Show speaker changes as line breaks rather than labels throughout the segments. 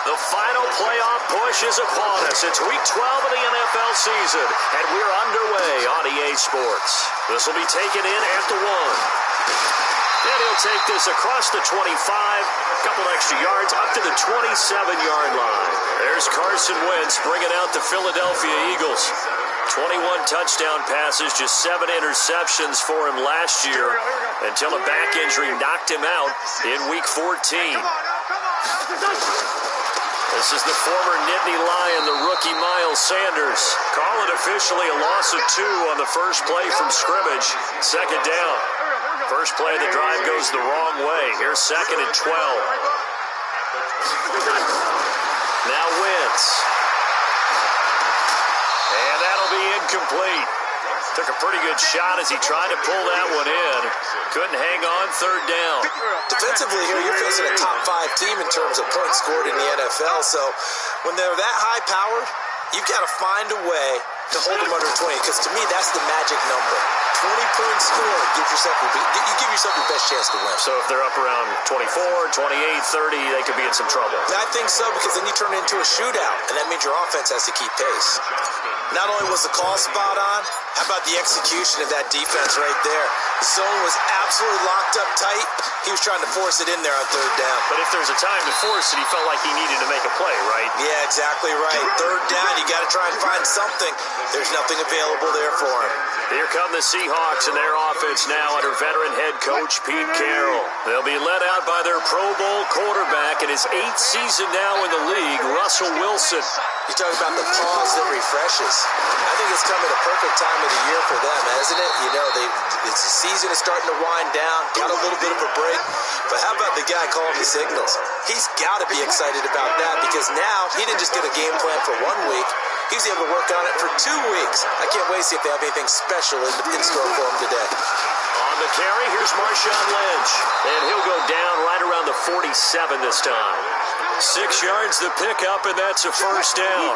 The final playoff push is upon us. It's week 12 of the NFL season, and we're underway on EA Sports. This will be taken in at the 1. And he'll take this across the 25, a couple extra yards, up to the 27-yard line. There's Carson Wentz bringing out the Philadelphia Eagles. 21 touchdown passes, just 7 interceptions for him last year until a back injury knocked him out in week 14. This is the former Nittany Lion, the rookie Miles Sanders. Call it officially a loss of 2 on the first play from scrimmage. Second down. First play of the drive goes the wrong way. Here's 2nd and 12. Now Wentz. And that'll be incomplete. Took a pretty good shot as he tried to pull that one in. Couldn't hang on, 3rd down.
Defensively here, you're facing a top 5 team in terms of points scored in the NFL. So when they're that high-powered, you've got to find a way to hold them under 20. Because to me, that's the magic number. 20-point score gives yourself you give yourself your best chance to win.
So if they're up around 24, 28, 30, they could be in some trouble.
I think so, because then you turn it into a shootout, and that means your offense has to keep pace. Not only was the call spot on, how about the execution of that defense right there? The zone was absolutely locked up tight. He was trying to force it in there on 3rd down.
But if there's a time to force it, he felt like he needed to make a play, right?
Yeah, exactly right. 3rd down, you got to try and find something. There's nothing available there for him.
Here come the Seahawks and their offense now under veteran head coach Pete Carroll. They'll be led out by their Pro Bowl quarterback in his 8th season now in the league, Russell Wilson.
You talk about the pause that refreshes. I think it's come at a perfect time of the year for them, hasn't it? You know, the season is starting to wind down, got a little bit of a break. But how about the guy calling the signals? He's got to be excited about that, because now he didn't just get a game plan for 1 week. He's able to work on it for 2 weeks. I can't wait to see if they have anything special in store for him today.
On the carry, here's Marshawn Lynch. And he'll go down right around the 47 this time. 6 yards to pick up, and that's a first down.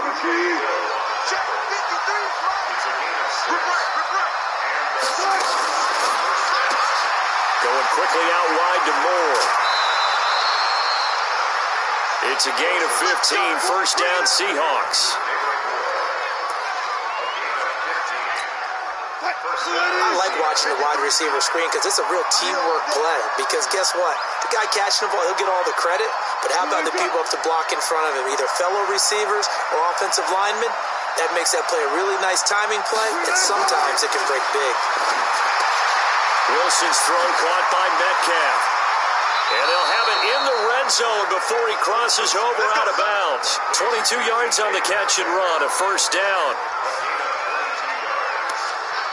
Going quickly out wide to Moore. It's a gain of 15, first down Seahawks.
I like watching the wide receiver screen because it's a real teamwork play. Because guess what? The guy catching the ball, he'll get all the credit. But how about the people up to block in front of him, either fellow receivers or offensive linemen? That makes that play a really nice timing play, and sometimes it can break big.
Wilson's throw caught by Metcalf. And they'll have it in the red zone before he crosses over out of bounds. 22 yards on the catch and run, a first down.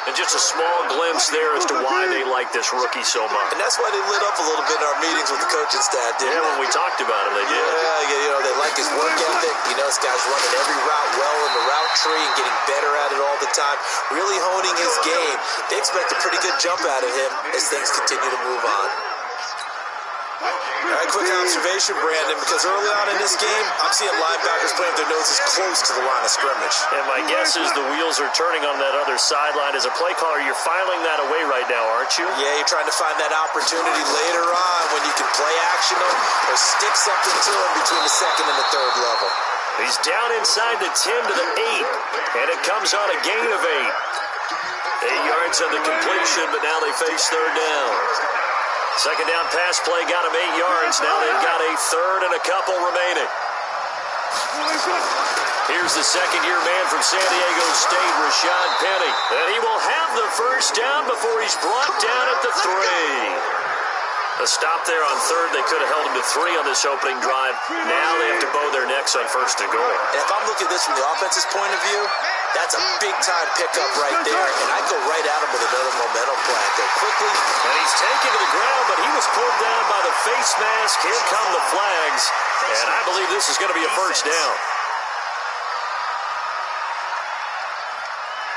And just a small glimpse there as to why they like this rookie so much.
And that's why they lit up a little bit in our meetings with the coaching staff, didn't they?
When we talked about him, they did.
Yeah, you know, they like his work ethic. You know, this guy's running every route well in the route tree and getting better at it all the time, really honing his game. They expect a pretty good jump out of him as things continue to move on. All right, quick observation, Brandon, because early on in this game, I'm seeing linebackers playing with their noses close to the line of scrimmage.
And my guess is the wheels are turning on that other sideline. As a play caller, you're filing that away right now, aren't you?
Yeah, you're trying to find that opportunity later on when you can play action them or stick something to them between the 2nd and the 3rd level.
He's down inside the 10 to the 8, and it comes on a gain of 8. 8 yards on the completion, but now they face 3rd down. Second down pass play got him 8 yards. Now they've got a 3rd and a couple remaining. Here's the second-year man from San Diego State, Rashad Penny. And he will have the first down before he's brought down at the 3. A stop there on 3rd. They could have held him to 3 on this opening drive. Now they have to bow their necks on 1st and goal.
And if I'm looking at this from the offense's point of view, that's a big-time pickup right there. And I'd go right at him with another momentum play. Go quickly.
And he's taken to the ground, but he was pulled down by the face mask. Here come the flags. And I believe this is going to be a first down.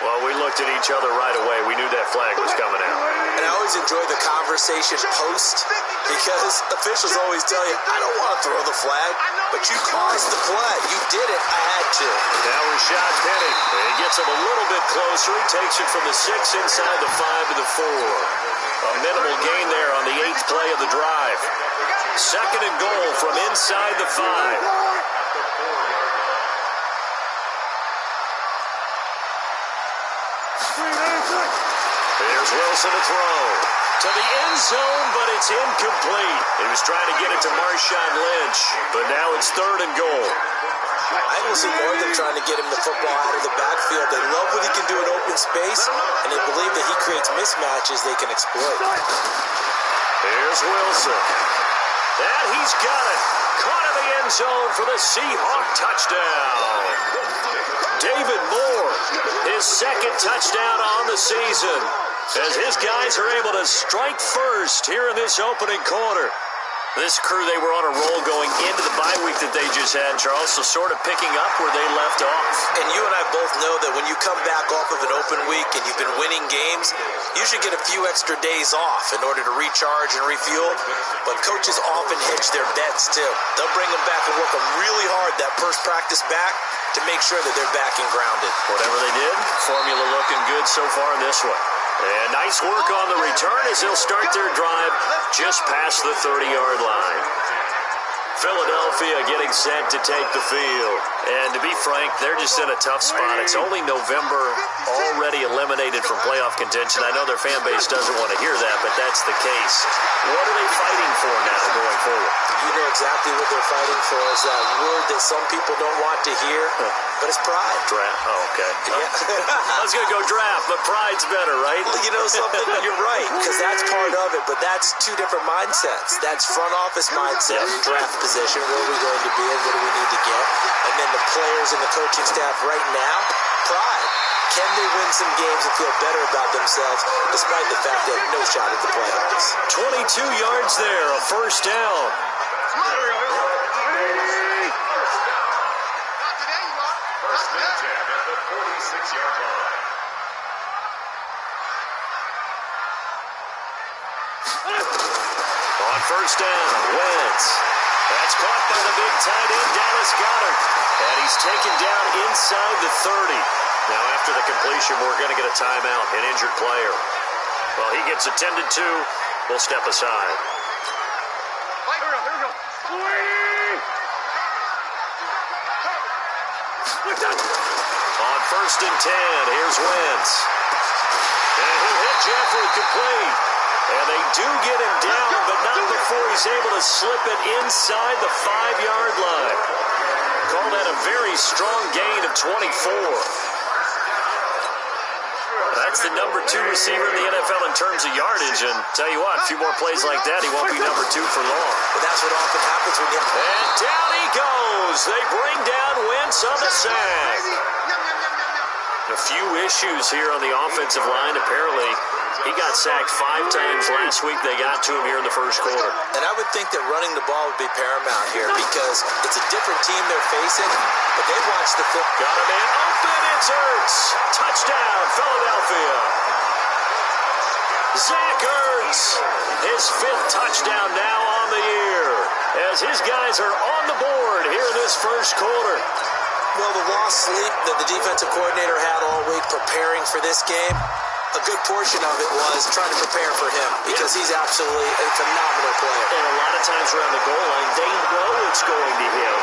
Well, we looked at each other right away. We knew that flag was coming out.
And I always enjoy the conversation post, because officials always tell you, I don't want to throw the flag, but you caused the play. You did it. I had to.
Now Rashad Penny. He gets him a little bit closer. He takes it from the 6 inside the 5 to the 4. A minimal gain there on the 8th play of the drive. 2nd and goal from inside the 5. Here's Wilson to throw. To the end zone, but it's incomplete. He was trying to get it to Marshawn Lynch, but now it's 3rd and goal.
I will see more than trying to get him the football out of the backfield. They love what he can do in open space, and they believe that he creates mismatches they can exploit.
Here's Wilson. And he's got it. Caught in the end zone for the Seahawk touchdown. David Moore, his 2nd touchdown on the season, as his guys are able to strike first here in this opening quarter. This crew, they were on a roll going into the bye week that they just had, Charles, so sort of picking up where they left off.
And you and I both know that when you come back off of an open week and you've been winning games, you should get a few extra days off in order to recharge and refuel. But coaches often hedge their bets, too. They'll bring them back and work them really hard that first practice back to make sure that they're back and grounded.
Whatever they did, formula looking good so far in this one. And nice work on the return as they'll start their drive just past the 30-yard line. Philadelphia getting set to take the field. And to be frank, they're just in a tough spot. It's only November, already eliminated from playoff contention. I know their fan base doesn't want to hear that, but that's the case. What are they fighting for now going forward?
You know exactly what they're fighting for. Is that word that some people don't want to hear, but it's pride.
Draft. Oh, okay.
Yeah.
I was going to go draft, but pride's better, right?
Well, you know something? You're right, because that's part of it, but that's two different mindsets. That's front office mindset, draft position, where are we going to be and what do we need to get? And then the players and the coaching staff right now, pride. Can they win some games and feel better about themselves despite the fact that no shot at the playoffs?
22 yards there, a first down. On first down, Wentz. That's caught by the big tight end, Dallas Goedert. And he's taken down inside the 30. Now, after the completion, we're going to get a timeout, an injured player. Well, he gets attended to. We'll step aside. On first and 10, here's Wentz. And he'll hit Jeffrey complete. And they do get him down, but not before he's able to slip it inside the 5-yard line. Call that a very strong gain of 24. That's the number 2 receiver in the NFL in terms of yardage. And tell you what, a few more plays like that, he won't be number 2 for long.
But that's what often happens when you...
And down he goes. They bring down Wentz on the sack. A few issues here on the offensive line. Apparently, he got sacked 5 times last week. They got to him here in the first quarter.
And I would think that running the ball would be paramount here because it's a different team they're facing, but they've watched the film.
Got a man open. It's Ertz. Touchdown, Philadelphia. Zach Ertz, his 5th touchdown now on the year as his guys are on the board here in this first quarter.
Well, the lost sleep that the defensive coordinator had all week preparing for this game, a good portion of it was trying to prepare for him because he's absolutely a phenomenal player.
And a lot of times around the goal line, they know it's going to him.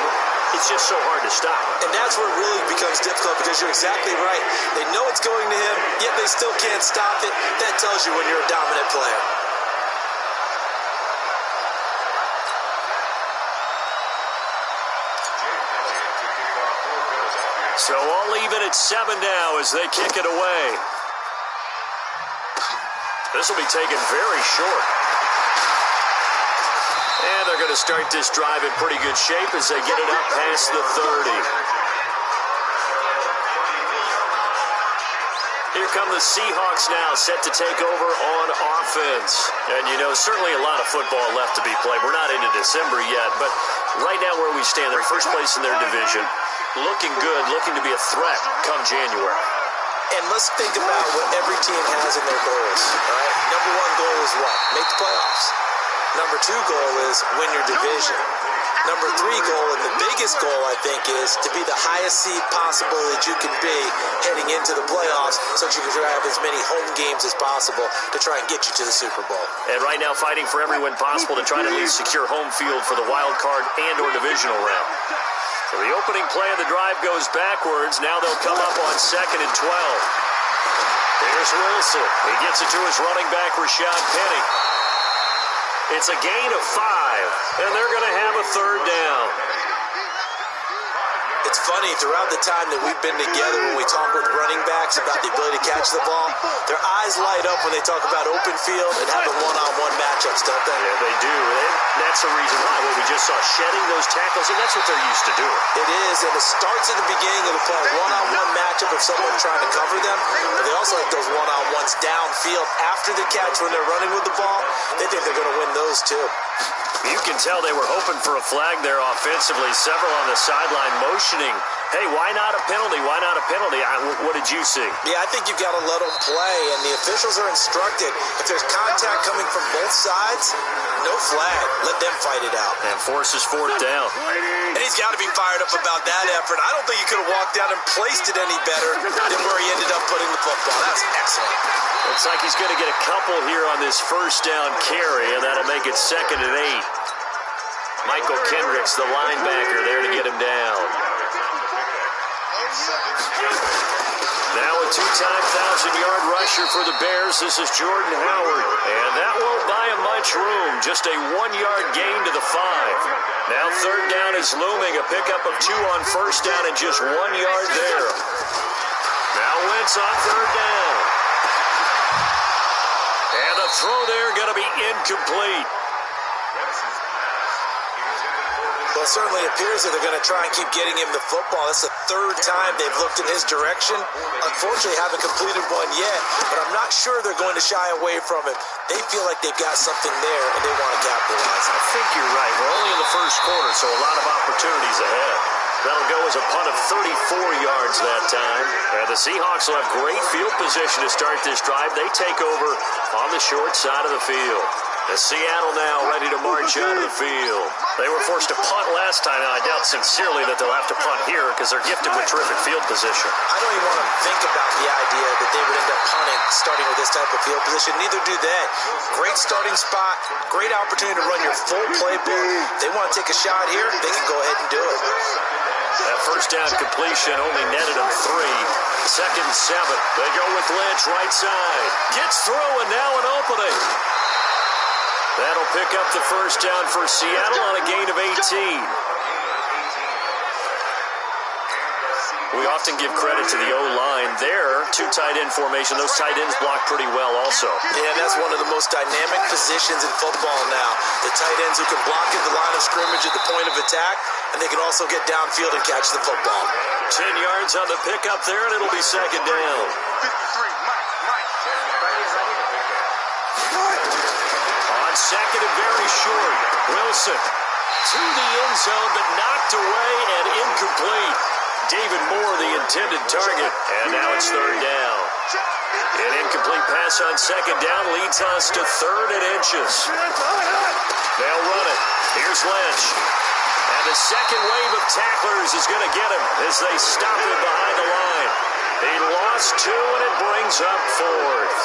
It's just so hard to stop.
And that's where it really becomes difficult because you're exactly right. They know it's going to him, yet they still can't stop it. That tells you when you're a dominant player.
So all even at 7 now as they kick it away. This will be taken very short. And they're going to start this drive in pretty good shape as they get it up past the 30. Here come the Seahawks now, set to take over on offense. And, you know, certainly a lot of football left to be played. We're not into December yet, but right now where we stand, they're first place in their division. Looking good, looking to be a threat come January.
And let's think about what every team has in their goals, all right? Number 1 goal is what? Make the playoffs. Number 2 goal is win your division. number 3 goal, and the biggest goal, I think, is to be the highest seed possible that you can be heading into the playoffs so that you can have as many home games as possible to try and get you to the Super Bowl.
And right now fighting for every win possible to try to at least secure home field for the wild card and or divisional round. So the opening play of the drive goes backwards. Now they'll come up on 2nd and 12. Here's Wilson. He gets it to his running back, Rashad Penny. It's a gain of 5, and they're going to have a 3rd down.
It's funny, throughout the time that we've been together when we talk with running backs about the ability to catch the ball, their eyes light up when they talk about open field and having one-on-one matchups, don't they?
Yeah, they do. And that's the reason why. What we just saw, shedding those tackles, and that's what they're used to doing.
It is, and it starts at the beginning of the play, one-on-one matchup of someone trying to cover them, but they also like those one-on-ones downfield after the catch when they're running with the ball. They think they're going to win those too.
You can tell they were hoping for a flag there offensively. Several on the sideline motioning, hey, why not a penalty? Why not a penalty? What did you see?
Yeah, I think you've got to let them play, and the officials are instructed, if there's contact coming from both sides, no flag. Let them fight it out.
And forces 4th down.
And he's got to be fired up about that effort. I don't think he could have walked out and placed it any better than where he ended up putting the football. That's excellent.
Looks like he's going to get a couple here on this 1st down carry, and that'll make it 2nd and 8. Michael Kendricks, the linebacker, there to get him down. Now a 2-time 1,000-yard rusher for the Bears. This is Jordan Howard. And that won't buy him much room. Just a 1-yard gain to the 5. Now 3rd down is looming. A pickup of 2 on 1st down and just 1 yard there. Now Wentz on 3rd down. And the throw there going to be incomplete.
Well, it certainly appears that they're going to try and keep getting him the football. That's the 3rd time they've looked in his direction. Unfortunately, haven't completed one yet, but I'm not sure they're going to shy away from him. They feel like they've got something there, and they want to capitalize.
I think you're right. We're only in the 1st quarter, so a lot of opportunities ahead. That'll go as a punt of 34 yards that time. And the Seahawks will have great field position to start this drive. They take over on the short side of the field. The Seattle now ready to march out of the field. They were forced to punt last time. Now, I doubt sincerely that they'll have to punt here because they're gifted with terrific field position.
I don't even want to think about the idea that they would end up punting starting with this type of field position. Neither do they. Great starting spot, great opportunity to run your full playbook. They want to take a shot here, they can go ahead and do it.
That 1st down completion only netted them 3. 2nd and 7. They go with Lynch right side. Gets through and now an opening. That'll pick up the 1st down for Seattle on a gain of 18. We often give credit to the O-line there. 2 tight end formation. Those tight ends block pretty well also.
Yeah, that's one of the most dynamic positions in football now. The tight ends who can block at the line of scrimmage at the point of attack, and they can also get downfield and catch the football.
10 yards on the pickup there, and it'll be 2nd down. On 2nd and very short, Wilson to the end zone, but knocked away and incomplete. David Moore, the intended target, and now it's 3rd down. An incomplete pass on 2nd down leads us to 3rd and inches. They'll run it. Here's Lynch. And the 2nd wave of tacklers is going to get him as they stop him behind the line. He lost 2, and it brings up 4th.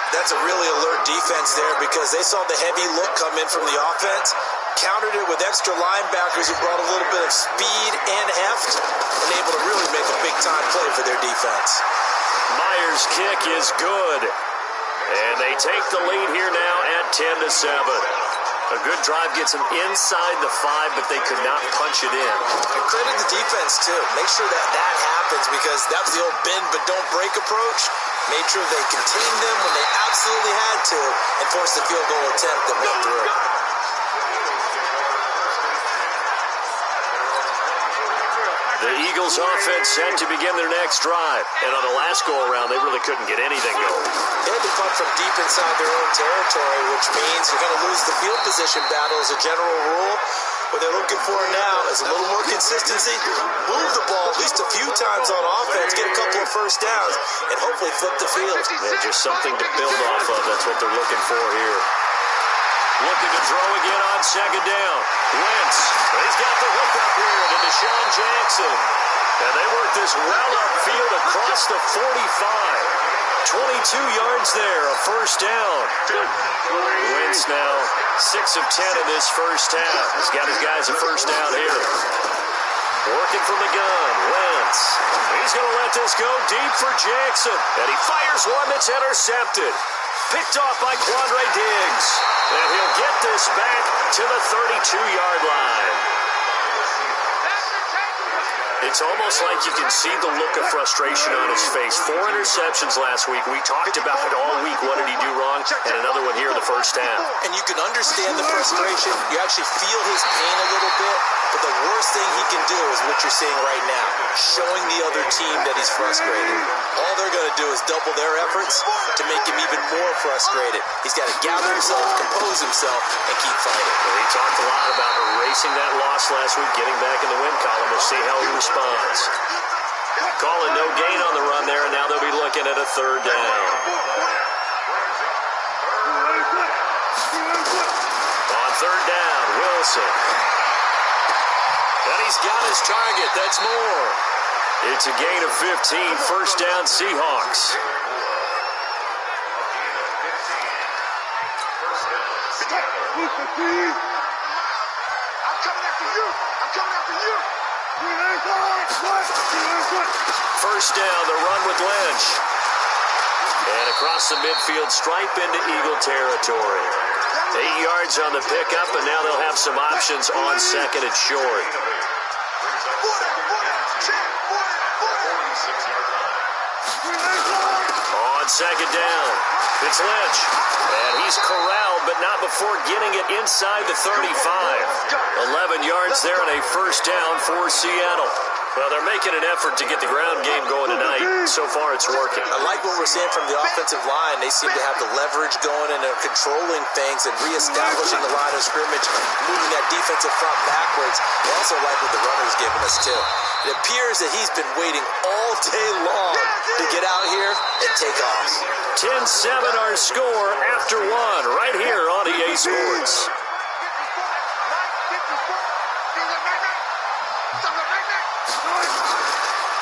That's a really alert defense there because they saw the heavy look come in from the offense, countered it with extra linebackers who brought a little bit of speed and heft, and able to really make a big-time play for their defense.
Myers' kick is good, and they take the lead here now at 10-7. A good drive gets them inside the 5, but they could not punch it in.
And credit the defense, too. Make sure that happens because that was the old bend but don't break approach. Made sure they contained them when they absolutely had to and forced the field goal attempt that went through.
The Eagles offense set to begin their next drive. And on the last go-around, they really couldn't get anything going.
They had to punt from deep inside their own territory, which means you're going to lose the field position battle as a general rule. What they're looking for now is a little more consistency, move the ball at least a few times on offense, get a couple of 1st downs, and hopefully flip the field.
Yeah, just something to build off of. That's what they're looking for here. Looking to throw again on second down. Wentz. He's got the hook up here to Deshaun Jackson. And they work this well upfield across the 45. 22 yards there, a first down. Wentz now 6 of 10 in this first half. He's got his guys a first down here. Working from the gun, Wentz. He's going to let this go deep for Jackson. And he fires one that's intercepted. Picked off by Quandre Diggs. And he'll get this back to the 32-yard line. It's almost like you can see the look of frustration on his face. 4 interceptions last week. We talked about it all week. What did he do wrong? And another one here in the first half.
And you can understand the frustration. You actually feel his pain a little bit. But the worst thing he can do is what you're seeing right now, showing the other team that he's frustrated. All they're going to do is double their efforts to make him even more frustrated. He's got to gather himself, compose himself, and keep fighting.
Well, he talked a lot about erasing that loss last week, getting back in the win column. We'll see how he responds. Calling no gain on the run there, and now they'll be looking at a third down. On third down, Wilson. And he's got his target. That's more. It's a gain of 15. First down, Seahawks.
I'm coming after you. I'm coming after you.
First down, the run with Lynch. And across the midfield stripe into Eagle territory. 8 yards on the pickup, and now they'll have some options on second and short. On second down, it's Lynch. And he's corralled, but not before getting it inside the 35. 11 yards there and a first down for Seattle. Well, they're making an effort to get the ground game going tonight. So far, it's working.
I like what we're seeing from the offensive line. They seem to have the leverage going and they're controlling things and reestablishing the line of scrimmage, moving that defensive front backwards. I also like what the runner's giving us, too. It appears that he's been waiting all day long to get out here and take off.
10-7 our score after one right here on EA Sports.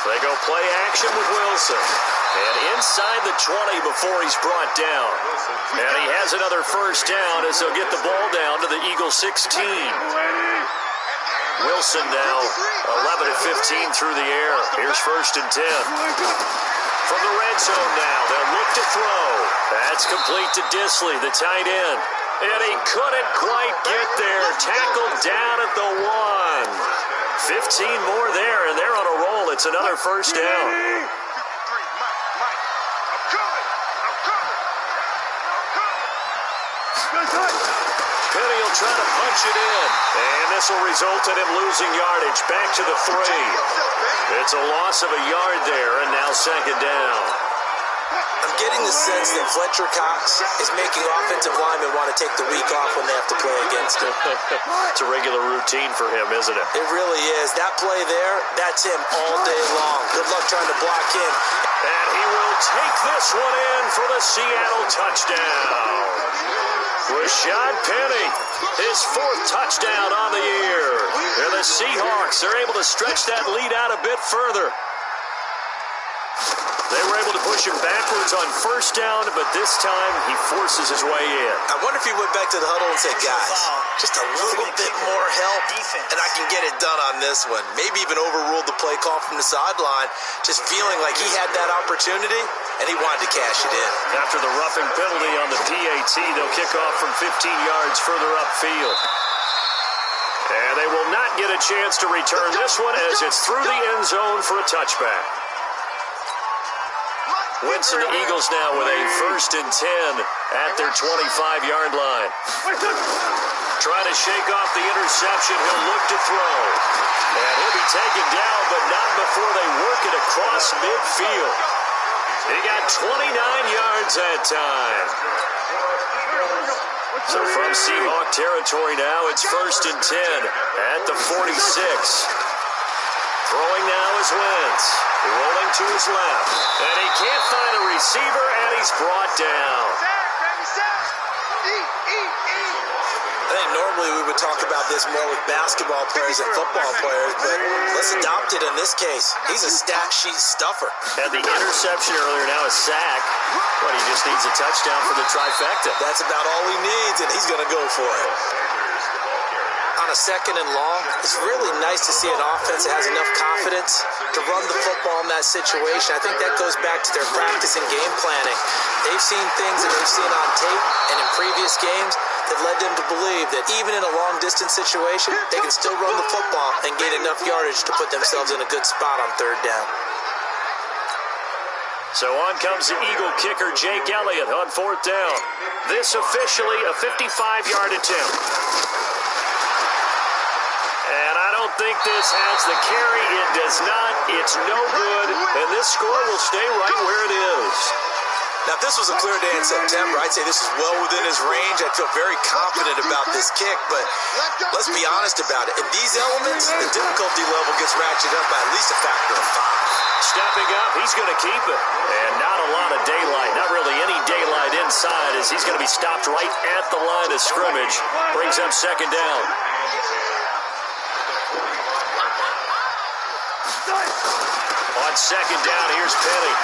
They go play action with Wilson. And inside the 20 before he's brought down. And he has another first down as they'll get the ball down to the Eagle 16. Wilson now 11 of 15 through the air. Here's first and 10. From the red zone now, they'll look to throw. That's complete to Disley, the tight end. And he couldn't quite get there. Tackled down at the 1. 15 more there, and they're on a roll. It's another first down. Penny will try to punch it in, and this will result in him losing yardage. Back to the 3. It's a loss of a yard there, and now second down.
I'm getting the sense that Fletcher Cox is making offensive linemen want to take the week off when they have to play against him.
It's a regular routine for him, isn't it?
It really is. That play there, that's him all day long. Good luck trying to block him.
And he will take this one in for the Seattle touchdown. Rashad Penny, his 4th touchdown on the year. And the Seahawks are able to stretch that lead out a bit further. They were able to push him backwards on first down, but this time he forces his way in.
I wonder if he went back to the huddle and said, guys, just a little bit more help, and I can get it done on this one. Maybe even overruled the play call from the sideline, just feeling like he had that opportunity, and he wanted to cash it in.
After the roughing penalty on the PAT, they'll kick off from 15 yards further upfield. And they will not get a chance to return this one as it's through the end zone for a touchback. Wentz and the Eagles now with a first and 10 at their 25-yard line. Trying to shake off the interception. He'll look to throw. And he'll be taken down, but not before they work it across midfield. He got 29 yards that time. So from Seahawk territory now, it's first and 10 at the 46. Throwing now is Wentz. Rolling to his left. And he can't find a receiver, and he's brought down.
I think normally we would talk about this more with basketball players and football players, but let's adopt it in this case. He's a stat sheet stuffer.
Had the interception earlier, now a sack. But he just needs a touchdown for the trifecta.
That's about all he needs, and he's going to go for it. On a second and long, it's really nice to see an offense that has enough confidence to run the football in that situation. I think that goes back to their practice and game planning. They've seen things that they've seen on tape and in previous games that led them to believe that even in a long-distance situation, they can still run the football and gain enough yardage to put themselves in a good spot on third down.
So on comes the Eagle kicker, Jake Elliott, on fourth down. This officially a 55-yard attempt. And I don't think this has the carry. It does not. It's no good. And this score will stay right where it is.
Now, if this was a clear day in September, I'd say this is well within his range. I feel very confident about this kick, but let's be honest about it. In these elements, the difficulty level gets ratcheted up by at least a factor of 5.
Stepping up, he's going to keep it. And not a lot of daylight, not really any daylight inside, as he's going to be stopped right at the line of scrimmage. Brings up second down. On second down, here's Penny.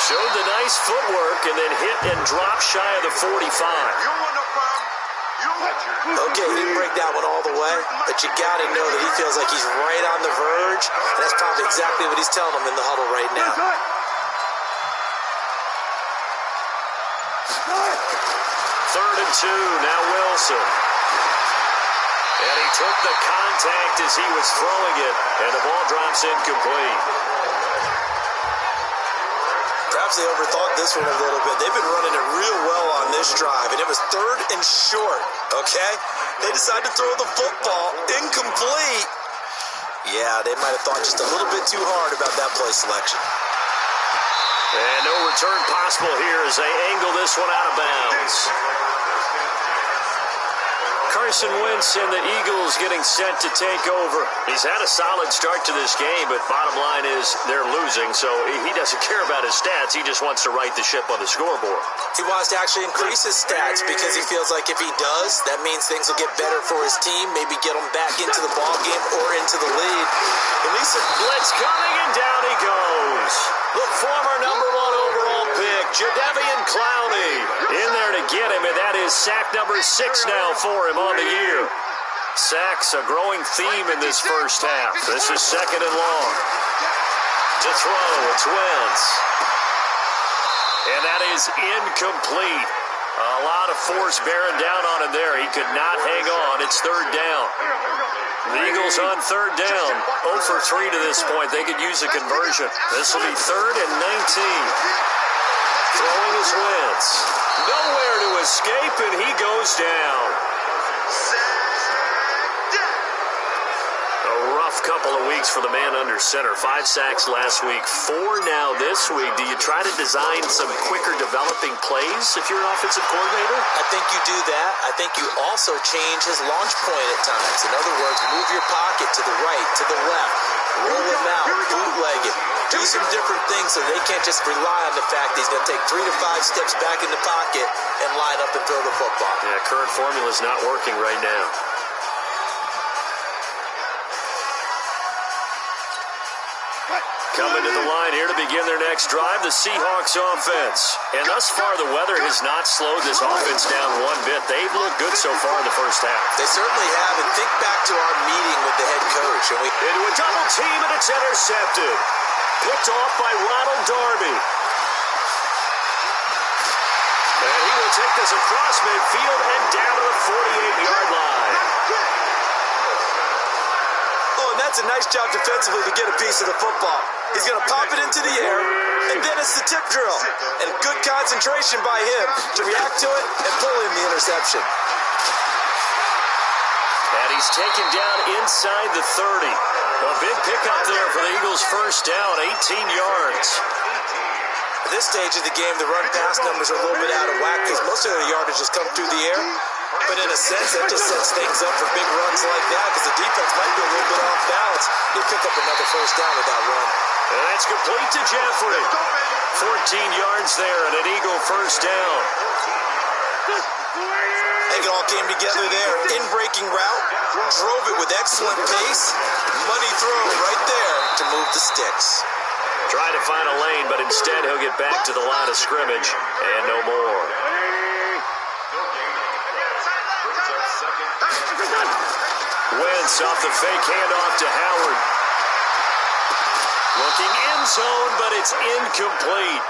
Showed the nice footwork and then hit and dropped shy of the 45.
Okay, he didn't break that one all the way, but you got to know that he feels like he's right on the verge, and that's probably exactly what he's telling them in the huddle right now.
Third and 2, now Wilson. And he took the contact as he was throwing it, and the ball drops incomplete.
Perhaps they overthought this one a little bit. They've been running it real well on this drive, and it was third and short, okay? They decided to throw the football incomplete. Yeah, they might have thought just a little bit too hard about that play selection.
And no return possible here as they angle this one out of bounds. Carson Wentz and the Eagles getting set to take over. He's had a solid start to this game, but bottom line is they're losing, so he doesn't care about his stats. He just wants to right the ship on the scoreboard.
He wants to actually increase his stats because he feels like if he does, that means things will get better for his team, maybe get him back into the ball game or into the lead. At least
blitz coming, and down he goes. The former number 1 overall pick, Jadeveon Clowney, in there to get him, and that is sack number 6 now for him on the year. Sacks a growing theme in this first half. This is second and long. To throw, it's Wentz. And that is incomplete. A lot of force bearing down on him there. He could not hang on. It's third down. The Eagles on third down. 0 for 3 to this point. They could use a conversion. This will be third and 19. Throwing is Wentz. Nowhere to escape, and he goes down. A rough couple of weeks for the man under center. 5 sacks last week, 4 now this week. Do you try to design some quicker developing plays if you're an offensive coordinator?
I think you do that. I think you also change his launch point at times. In other words, move your pocket to the right, to the left, roll him out, bootleg it. Do some different things so they can't just rely on the fact that he's going to take 3 to 5 steps back in the pocket and line up and throw the football.
Yeah, current formula is not working right now. Coming to the line here to begin their next drive, the Seahawks offense. And thus far, the weather has not slowed this offense down one bit. They've looked good so far in the first half.
They certainly have. And think back to our meeting with the head coach.
Into a double team, and it's intercepted. Picked off by Ronald Darby. And he will take this across midfield and down to the 48-yard line.
Oh, and that's a nice job defensively to get a piece of the football. He's going to pop it into the air, and then it's the tip drill. And good concentration by him to react to it and pull in the interception.
And he's taken down inside the 30. A big pickup there for the Eagles' first down, 18 yards.
At this stage of the game, the run-pass numbers are a little bit out of whack because most of their yardage has come through the air. But in a sense, that just sets things up for big runs like that because the defense might be a little bit off balance. He'll pick up another first down with that run.
And that's complete to Jeffrey. 14 yards there and an Eagle first down.
I think it all came together there. In-breaking route, drove it with excellent pace. Money throw right there to move the sticks.
Trying to find a lane, but instead he'll get back to the line of scrimmage and no more. Wentz off the fake handoff to Howard. Looking end zone, but it's incomplete.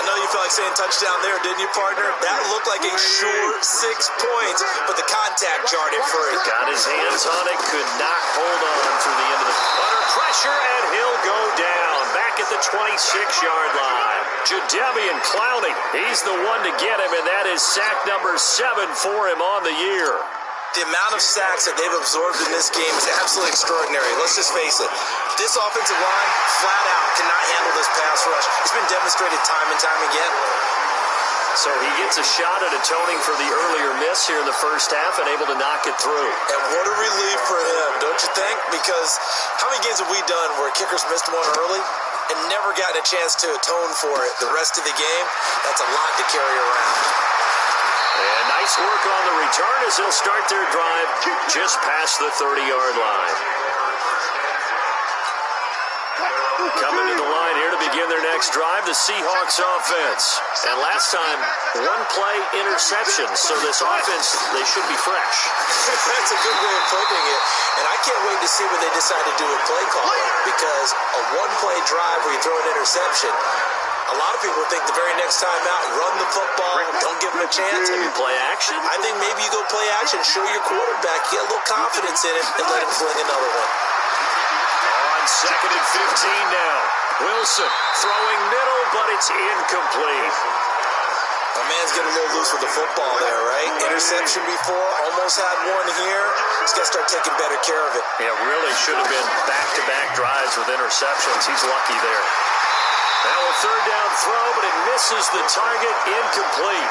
I know you felt like saying touchdown there, didn't you, partner? That looked like a sure 6 points, but the contact jarred it free.
Got his hands on it, could not hold on through the end of the... Under pressure, and he'll go down. Back at the 26-yard line. Jadeveon Clowney, he's the one to get him, and that is sack number 7 for him on the year.
The amount of sacks that they've absorbed in this game is absolutely extraordinary. Let's just face it. This offensive line, flat out, cannot handle this pass rush. It's been demonstrated time and time again.
So he gets a shot at atoning for the earlier miss here in the first half and able to knock it through.
And what a relief for him, don't you think? Because how many games have we done where kickers missed one early and never gotten a chance to atone for it the rest of the game? That's a lot to carry around.
And nice work on the return as they'll start their drive just past the 30-yard line. Coming to the line here to begin their next drive, the Seahawks offense. And last time, one play interception, so this offense, they should be fresh.
That's a good way of putting it. And I can't wait to see what they decide to do with play calling, because a one-play drive where you throw an interception, a lot of people think the very next time out, run the football, don't give them a chance.
Maybe play action?
I think maybe you go play action, show your quarterback, get a little confidence in it, and let him fling another one.
On 2nd and 15 now. Wilson throwing middle, but it's incomplete.
My man's getting a little loose with the football there, right? Interception before, almost had one here. He's got to start taking better care of it.
Yeah, really should have been back-to-back drives with interceptions. He's lucky there. Now a third down throw, but it misses the target, incomplete.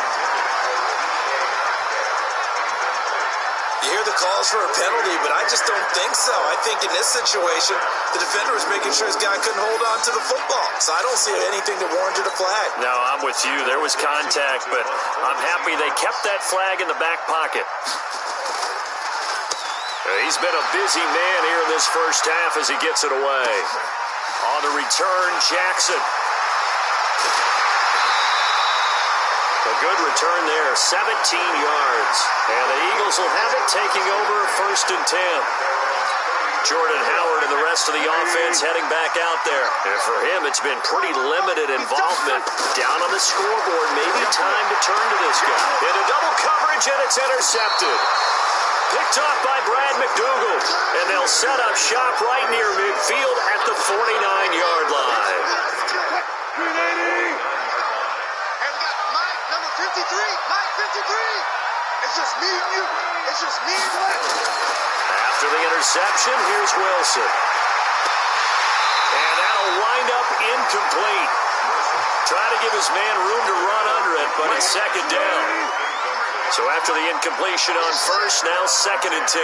You hear the calls for a penalty, but I just don't think so. I think in this situation, the defender was making sure his guy couldn't hold on to the football. So I don't see anything that warranted a flag.
No, I'm with you. There was contact, but I'm happy they kept that flag in the back pocket. He's been a busy man here in this first half as he gets it away. On the return, Jackson. A good return there, 17 yards. And the Eagles will have it, taking over 1st and 10. Jordan Howard and the rest of the offense heading back out there. And for him, it's been pretty limited involvement. Down on the scoreboard, maybe time to turn to this guy. Into double coverage, and it's intercepted. Picked off by Brad McDougal. And they'll set up shop right near midfield at the 49-yard line.
53, Mike 53. It's just me and you. It's just me and you.
After the interception, here's Wilson. And that'll wind up incomplete. Trying to give his man room to run under it, but it's 2nd down. So after the incompletion on 1st, now 2nd and 10.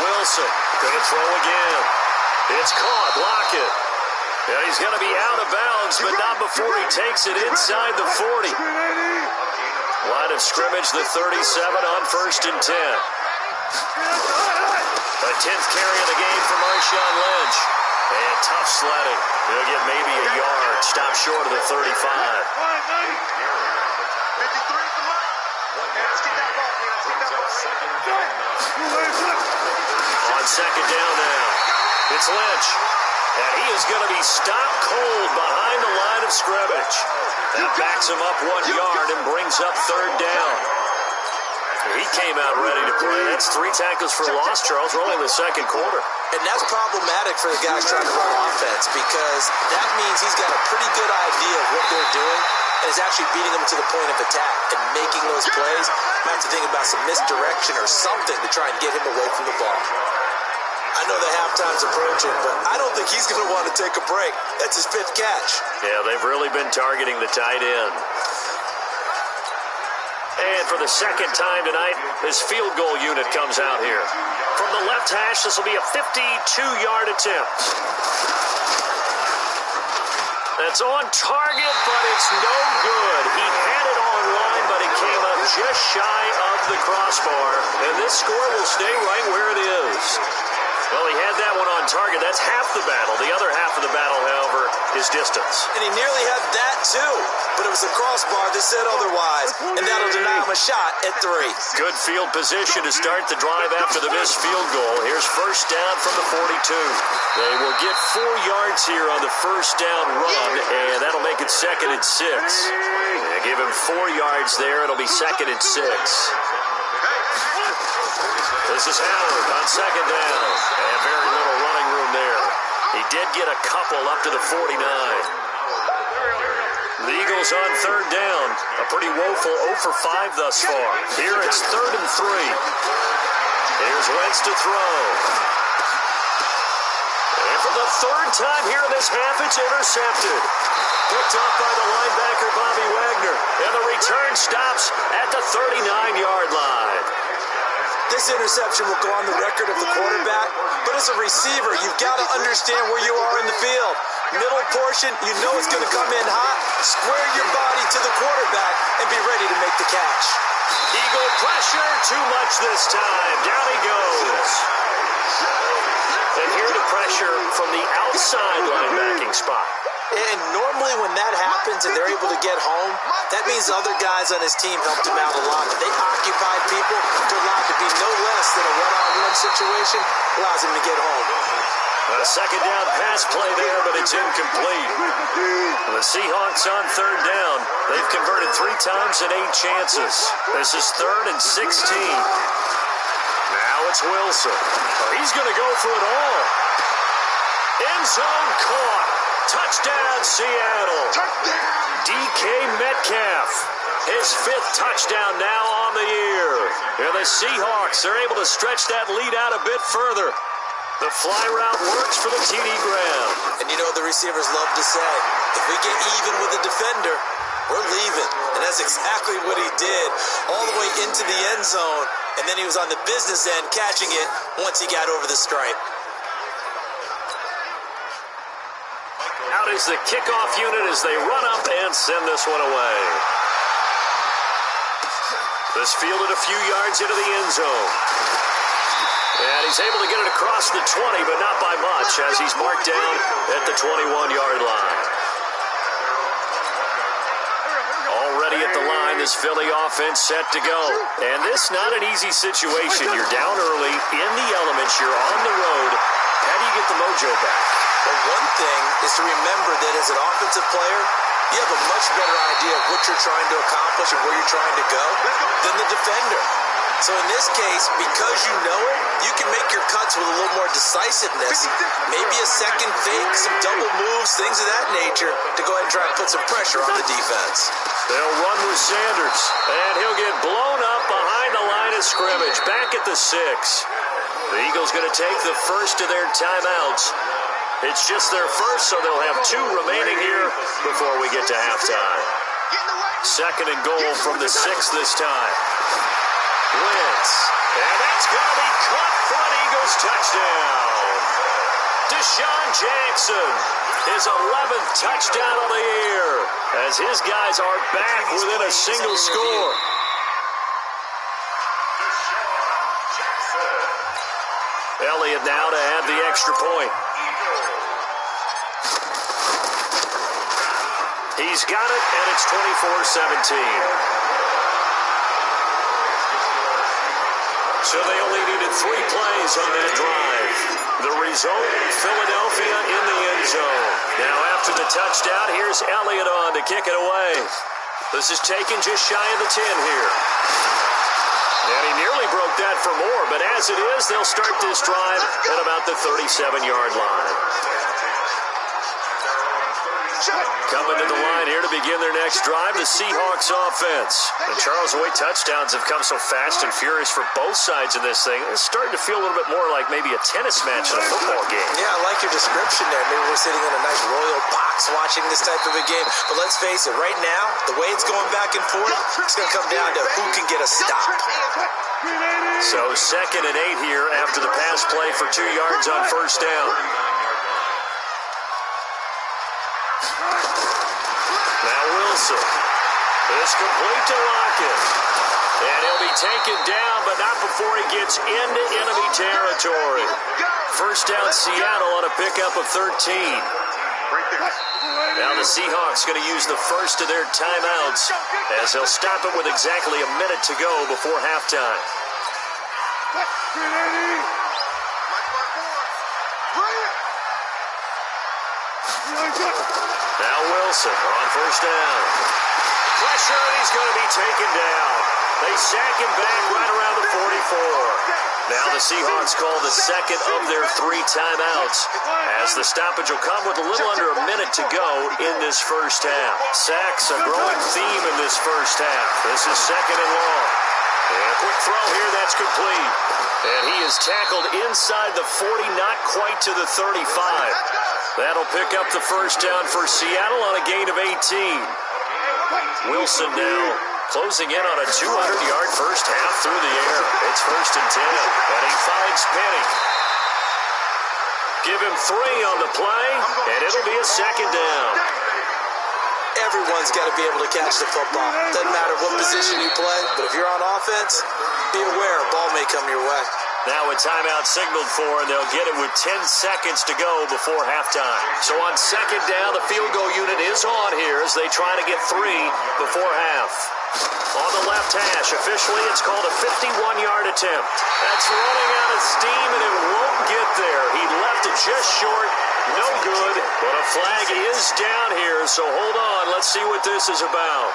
Wilson gonna throw again. It's caught. Lockett. Yeah, he's going to be out of bounds, but not before he takes it inside the 40. Line of scrimmage, the 37 on 1st and 10. The 10th carry of the game for Marshawn Lynch. And tough sledding. He'll get maybe a yard. Stop short of the 35.
53 for Mike. Let's get that ball, man. Let's get that ball.
On 2nd down now. It's Lynch. And he is going to be stopped cold behind the line of scrimmage. That backs him up 1 yard and brings up 3rd down. He came out ready to play. That's 3 tackles for loss, Charles. We're only in the 2nd quarter.
And that's problematic for the guys trying to run offense, because that means he's got a pretty good idea of what they're doing and is actually beating them to the point of attack and making those plays. Might have to think about some misdirection or something to try and get him away from the ball. I know the halftime's approaching, but I don't think he's going to want to take a break. That's his 5th catch.
Yeah, they've really been targeting the tight end. And for the 2nd time tonight, this field goal unit comes out here. From the left hash, this will be a 52-yard attempt. That's on target, but it's no good. He had it on line just shy of the crossbar, and this score will stay right where it is. Well, he had that one on target. That's half the battle. The other half of the battle, however, is distance.
And he nearly had that, too. But it was a crossbar that said otherwise, and that'll deny him a shot at 3.
Good field position to start the drive after the missed field goal. Here's first down from the 42. They will get 4 yards here on the first down run, and that'll make it 2nd and 6. They give him 4 yards there. It'll be 2nd and 6. This is Howard on 2nd down. And very little running room there. He did get a couple up to the 49. The Eagles on 3rd down. A pretty woeful 0 for 5 thus far. Here it's 3rd and 3. Here's Wentz to throw. And for the 3rd time here in this half, it's intercepted. Picked up by the linebacker, Bobby Wagner. And the return stops at the 39-yard line.
This interception will go on the record of the quarterback, but as a receiver, you've got to understand where you are in the field. Middle portion, you know it's going to come in hot. Square your body to the quarterback and be ready to make the catch.
Eagle pressure, too much this time. Down he goes. And here the pressure from the outside linebacking spot.
And normally when that happens and they're able to get home, that means other guys on his team helped him out a lot. But they occupied people to allow it to be no less than a one-on-one situation, allows him to get home.
A 2nd down pass play there, but it's incomplete. The Seahawks on 3rd down. They've converted 3 times and 8 chances. This is 3rd and 16. Now it's Wilson. Oh, he's going to go for it all. End zone caught. Touchdown, Seattle. DK Metcalf. His 5th touchdown now on the year. And the Seahawks are able to stretch that lead out a bit further. The fly route works for the TD ground.
And you know what the receivers love to say? If we get even with the defender, we're leaving. And that's exactly what he did. All the way into the end zone. And then he was on the business end catching it once he got over the stripe.
Out is the kickoff unit as they run up and send this one away. This fielded a few yards into the end zone. And he's able to get it across the 20, but not by much, as he's marked down at the 21-yard line. Already at the line, this Philly offense set to go. And this not an easy situation. You're down early, in the elements, you're on the road. How do you get the mojo back?
Well, one thing is to remember that as an offensive player, you have a much better idea of what you're trying to accomplish and where you're trying to go than the defender. So in this case, because you know it, you can make your cuts with a little more decisiveness. Maybe a second fake, some double moves, things of that nature to go ahead and try and put some pressure on the defense.
They'll run with Sanders, and he'll get blown up behind the line of scrimmage, back at the 6. The Eagles going to take the first of their timeouts. It's just their first, so they'll have 2 remaining here before we get to halftime. 2nd and goal from the 6 this time. Wentz, and that's going to be caught for an Eagles touchdown. Deshaun Jackson, his 11th touchdown of the year, as his guys are back within a single score. Elliott now to add the extra point. He's got it, and it's 24-17. So they only needed 3 plays on that drive. The result, Philadelphia in the end zone. Now after the touchdown, here's Elliott on to kick it away. This is taken just shy of the 10 here. And he nearly broke that for more, but as it is, they'll start this drive at about the 37-yard line. Coming to the line here to begin their next drive, the Seahawks offense. And Charles, the way touchdowns have come so fast and furious for both sides in this thing, it's starting to feel a little bit more like maybe a tennis match in a football game.
Yeah, I like your description there. Maybe we're sitting in a nice royal box watching this type of a game. But let's face it, right now, the way it's going back and forth, it's going to come down to who can get a stop.
So 2nd and 8 here after the pass play for 2 yards on first down. Now Wilson. It's complete to Lockett. And he'll be taken down, but not before he gets into enemy territory. First down, Seattle on a pickup of 13. Now the Seahawks going to use the first of their timeouts as they'll stop it with exactly a minute to go before halftime. Now Wilson on first down. Pressure, and he's going to be taken down. They sack him back right around the 44. Now the Seahawks call the second of their 3 timeouts as the stoppage will come with a little under a minute to go in this first half. Sacks a growing theme in this first half. This is second and long. And a quick throw here, that's complete. And he is tackled inside the 40, not quite to the 35. That'll pick up the first down for Seattle on a gain of 18. Wilson now closing in on a 200-yard first half through the air. It's first and 10, and he finds Penny. Give him 3 on the play, and it'll be a second down.
Everyone's got to be able to catch the football. Doesn't matter what position you play, but if you're on offense, be aware a ball may come your way.
Now a timeout signaled for, and they'll get it with 10 seconds to go before halftime. So on second down, the field goal unit is on here as they try to get 3 before half. On the left hash, officially it's called a 51-yard attempt. That's running out of steam, and it won't get there. He left it just short. No good, but a flag is down here, so hold on. Let's see what this is about.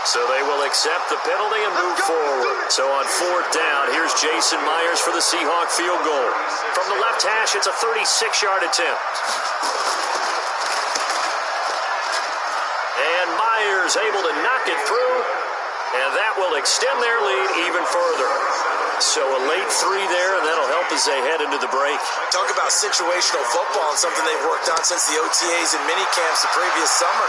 So they will accept the penalty and move forward. So on fourth down, here's Jason Myers for the Seahawk field goal. From the left hash, it's a 36-yard attempt. And Myers able to knock it through, and that will extend their lead even further. So a late 3 there, and that'll help as they head into the break.
Talk about situational football and something they've worked on since the OTAs and mini camps the previous summer.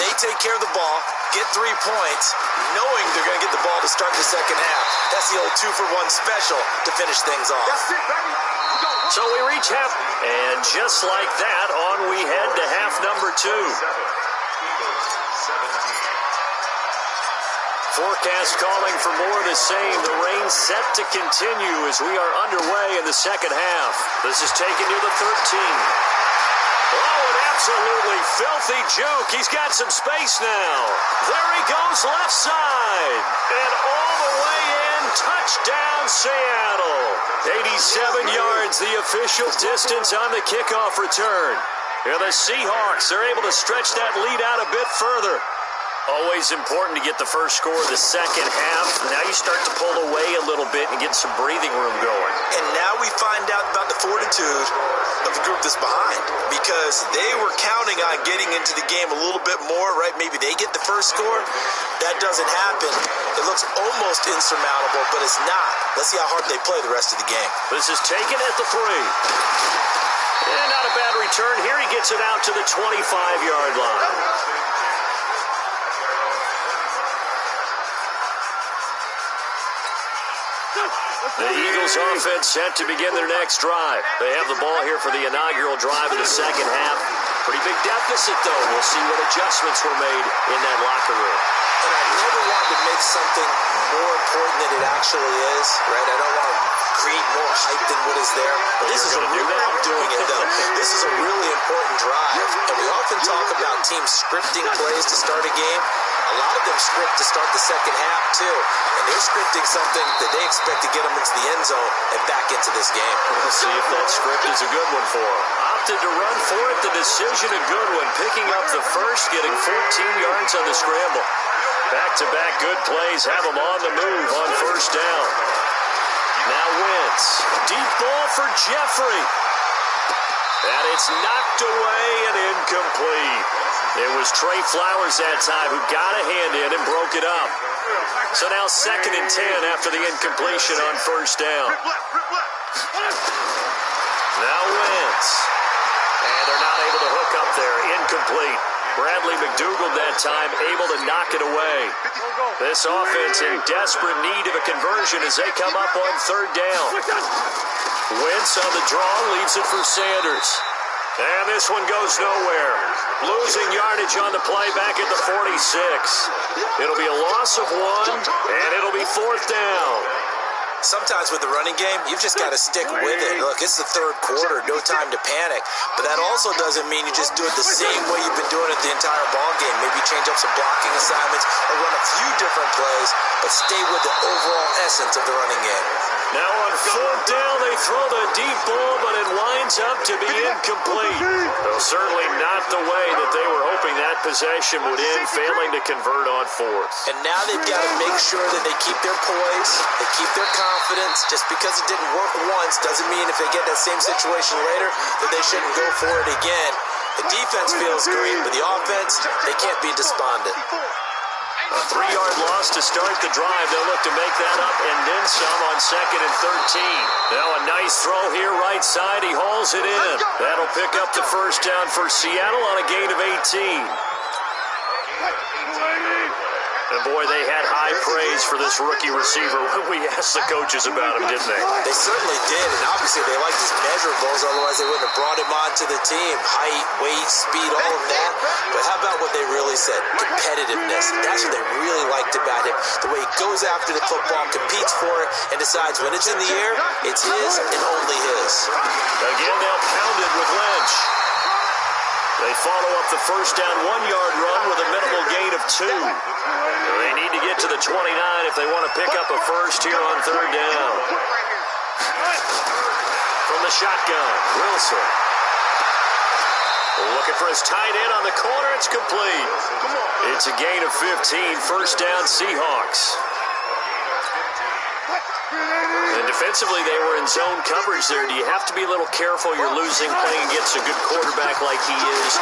They take care of the ball, get 3 points, knowing they're going to get the ball to start the second half. That's the old 2-for-1 special to finish things off.
That's it, baby.
So we reach half, and just like that, on we head to half number 2. Forecast calling for more of the same. The rain set to continue as we are underway in the second half. This is taken to the 13. Oh, an absolutely filthy juke. He's got some space now. There he goes left side. And all the way in, touchdown Seattle. 87 yards, the official distance on the kickoff return. Here the Seahawks are able to stretch that lead out a bit further. Always important to get the first score of the second half. Now you start to pull away a little bit and get some breathing room going.
And now we find out about the fortitude of the group that's behind, because they were counting on getting into the game a little bit more, right? Maybe they get the first score. That doesn't happen. It looks almost insurmountable, but it's not. Let's see how hard they play the rest of the game.
This is taken at the 3. And not a bad return. Here he gets it out to the 25-yard line. The Eagles offense set to begin their next drive. They have the ball here for the inaugural drive of the second half. Pretty big deficit, though. We'll see what adjustments were made in that locker room.
And I never wanted to make something more important than it actually is, right? I don't want to create more hype than what is there. But this is a real, I'm doing it, though. This is a really important drive. And we often talk about teams scripting plays to start a game. A lot of them script to start the second half, too. And they're scripting something that they expect to get them into the end zone and back into this game.
We'll see if that script is a good one for them. Opted to run for it. The decision a good one. Picking up the first, getting 14 yards on the scramble. Back-to-back good plays have them on the move on first down. Now Wentz. Deep ball for Jeffrey. And it's knocked away and incomplete. It was Trey Flowers that time who got a hand in and broke it up. So now 2nd and 10 after the incompletion on first down. Now Wentz. And they're not able to hook up there. Incomplete. Bradley McDougald that time able to knock it away. This offense in desperate need of a conversion as they come up on third down. Wentz on the draw, leaves it for Sanders. And this one goes nowhere. Losing yardage on the play back at the 46. It'll be a loss of 1, and it'll be 4th down.
Sometimes with the running game, you've just got to stick with it. Look, it's the third quarter, no time to panic. But that also doesn't mean you just do it the same way you've been doing it the entire ball game. Maybe change up some blocking assignments or run a few different plays, but stay with the overall essence of the running game.
Now on 4th down, they throw the deep ball, but it winds up to be incomplete. Though certainly not the way that they were hoping that possession would end, failing to convert on 4th.
And now they've got to make sure that they keep their poise, they keep their confidence. Just because it didn't work once doesn't mean if they get that same situation later that they shouldn't go for it again. The defense feels great, but the offense, they can't be despondent.
A 3-yard loss to start the drive. They'll look to make that up and then some on 2nd and 13. Now a nice throw here right side. He hauls it in. That'll pick up the first down for Seattle on a gain of 18. And boy, they had high praise for this rookie receiver when we asked the coaches about him, didn't they?
They certainly did, and obviously they liked his measurables, otherwise they wouldn't have brought him onto the team. Height, weight, speed, all of that. But how about what they really said? Competitiveness. That's what they really liked about him. The way he goes after the football, competes for it, and decides when it's in the air, it's his and only his.
Again, they'll pound it with Lynch. They follow up the first down 1-yard run with a minimal gain of 2. They need to get to the 29 if they want to pick up a first here on 3rd down. From the shotgun, Wilson. Looking for his tight end on the corner. It's complete. It's a gain of 15. First down, Seahawks. And defensively, they were in zone coverage there. Do you have to be a little careful? You're losing playing against a good quarterback like he is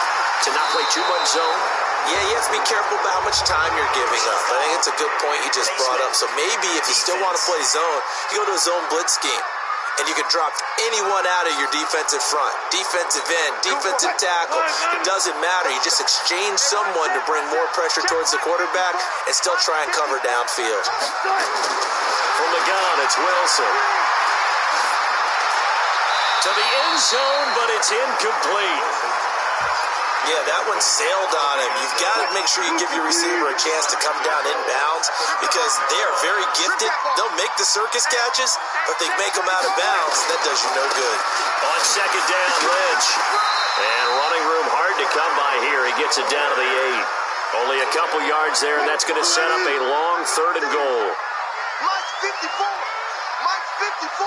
to not play too much zone?
Yeah, you have to be careful about how much time you're giving up. I think it's a good point you just brought up. So maybe if you still want to play zone, you go to a zone blitz scheme. And you can drop anyone out of your defensive front. Defensive end, defensive tackle. It doesn't matter. You just exchange someone to bring more pressure towards the quarterback and still try and cover downfield.
From the gun, it's Wilson. To the end zone, but it's incomplete.
Yeah, that one sailed on him. You've got to make sure you give your receiver a chance to come down inbounds because they are very gifted. They'll make the circus catches, but they make them out of bounds. That does you no good.
On 2nd down, Lynch. And running room hard to come by here. He gets it down to the 8. Only a couple yards there, and that's going to set up a long 3rd and goal.
Mike 54. Mike 54.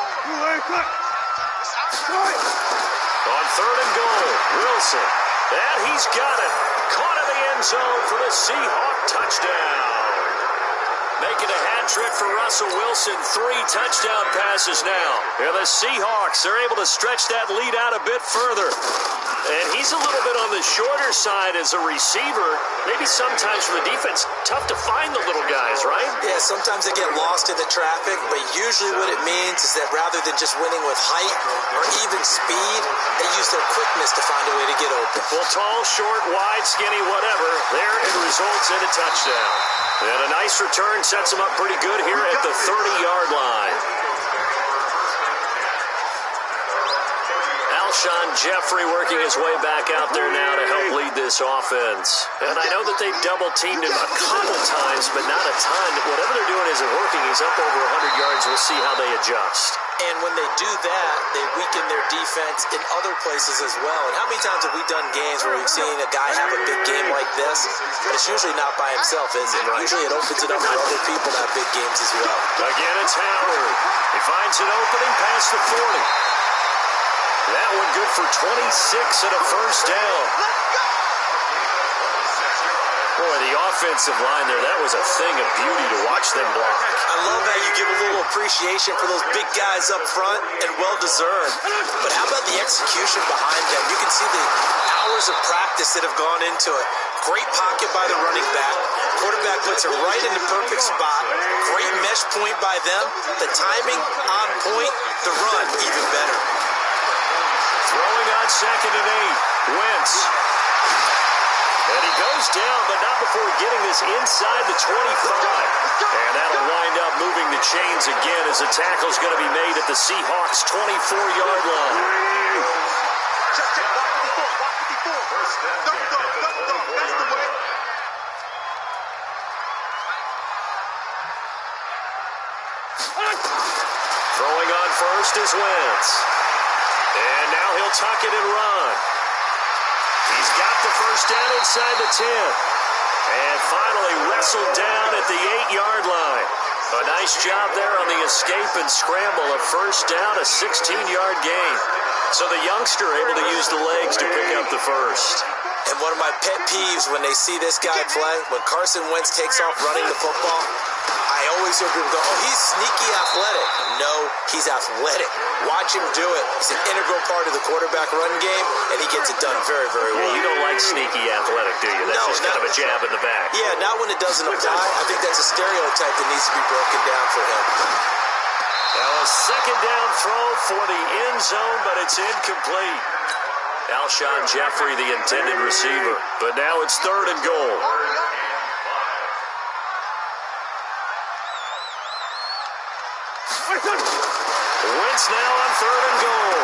On 3rd and goal, Wilson. And he's got it. Caught in the end zone for the Seahawk touchdown. Making a hat trick for Russell Wilson. 3 touchdown passes now. And the Seahawks are able to stretch that lead out a bit further. And he's a little bit on the shorter side as a receiver. Maybe sometimes for the defense, tough to find the little guys, right?
Yeah, sometimes they get lost in the traffic, but usually what it means is that rather than just winning with height or even speed, they use their quickness to find a way to get open.
Well, tall, short, wide, skinny, whatever, there it results in a touchdown. And a nice return sets him up pretty good here at the 30-yard line. Alshon Jeffrey working his way back out there now to help lead this offense. And I know that they've double-teamed him a couple times, but not a ton. Whatever they're doing isn't working. He's up over 100 yards. We'll see how they adjust.
And when they do that, they weaken their defense in other places as well. And how many times have we done games where we've seen a guy have a big game like this? But it's usually not by himself, is it? Usually it opens it up for other people to have big games as well.
Again, it's Howard. He finds an opening past the 40. That one good for 26 and a first down. Boy, the offensive line there, that was a thing of beauty to watch them block.
I love how you give a little appreciation for those big guys up front, and well-deserved. But how about the execution behind them? You can see the hours of practice that have gone into it. Great pocket by the running back. Quarterback puts it right in the perfect spot. Great mesh point by them. The timing on point. The run even better.
Throwing on 2nd and 8. Wentz. And he goes down, but not before getting this inside the 25. And that'll wind up moving the chains again as the tackle's going to be made at the Seahawks' 24-yard line.
Check. Walk 54. Double dog. That's the way.
Throwing on first is Wentz. And now he'll tuck it and run. He's got the first down inside the 10. And finally wrestled down at the 8-yard line. A nice job there on the escape and scramble. A first down, a 16-yard gain. So the youngster able to use the legs to pick up the first.
And one of my pet peeves when they see this guy play, when Carson Wentz takes off running the football, I always hear people go, oh, he's sneaky athletic. No, he's athletic. Watch him do it. He's an integral part of the quarterback run game, and he gets it done very, very well.
Yeah, you don't like sneaky athletic, do you? That's just kind of a jab in the back.
Yeah, not when it doesn't apply. I think that's a stereotype that needs to be broken down for him.
Now a second down throw for the end zone, but it's incomplete. Alshon Jeffrey, the intended receiver. But now it's 3rd and goal. Wentz now on 3rd and goal.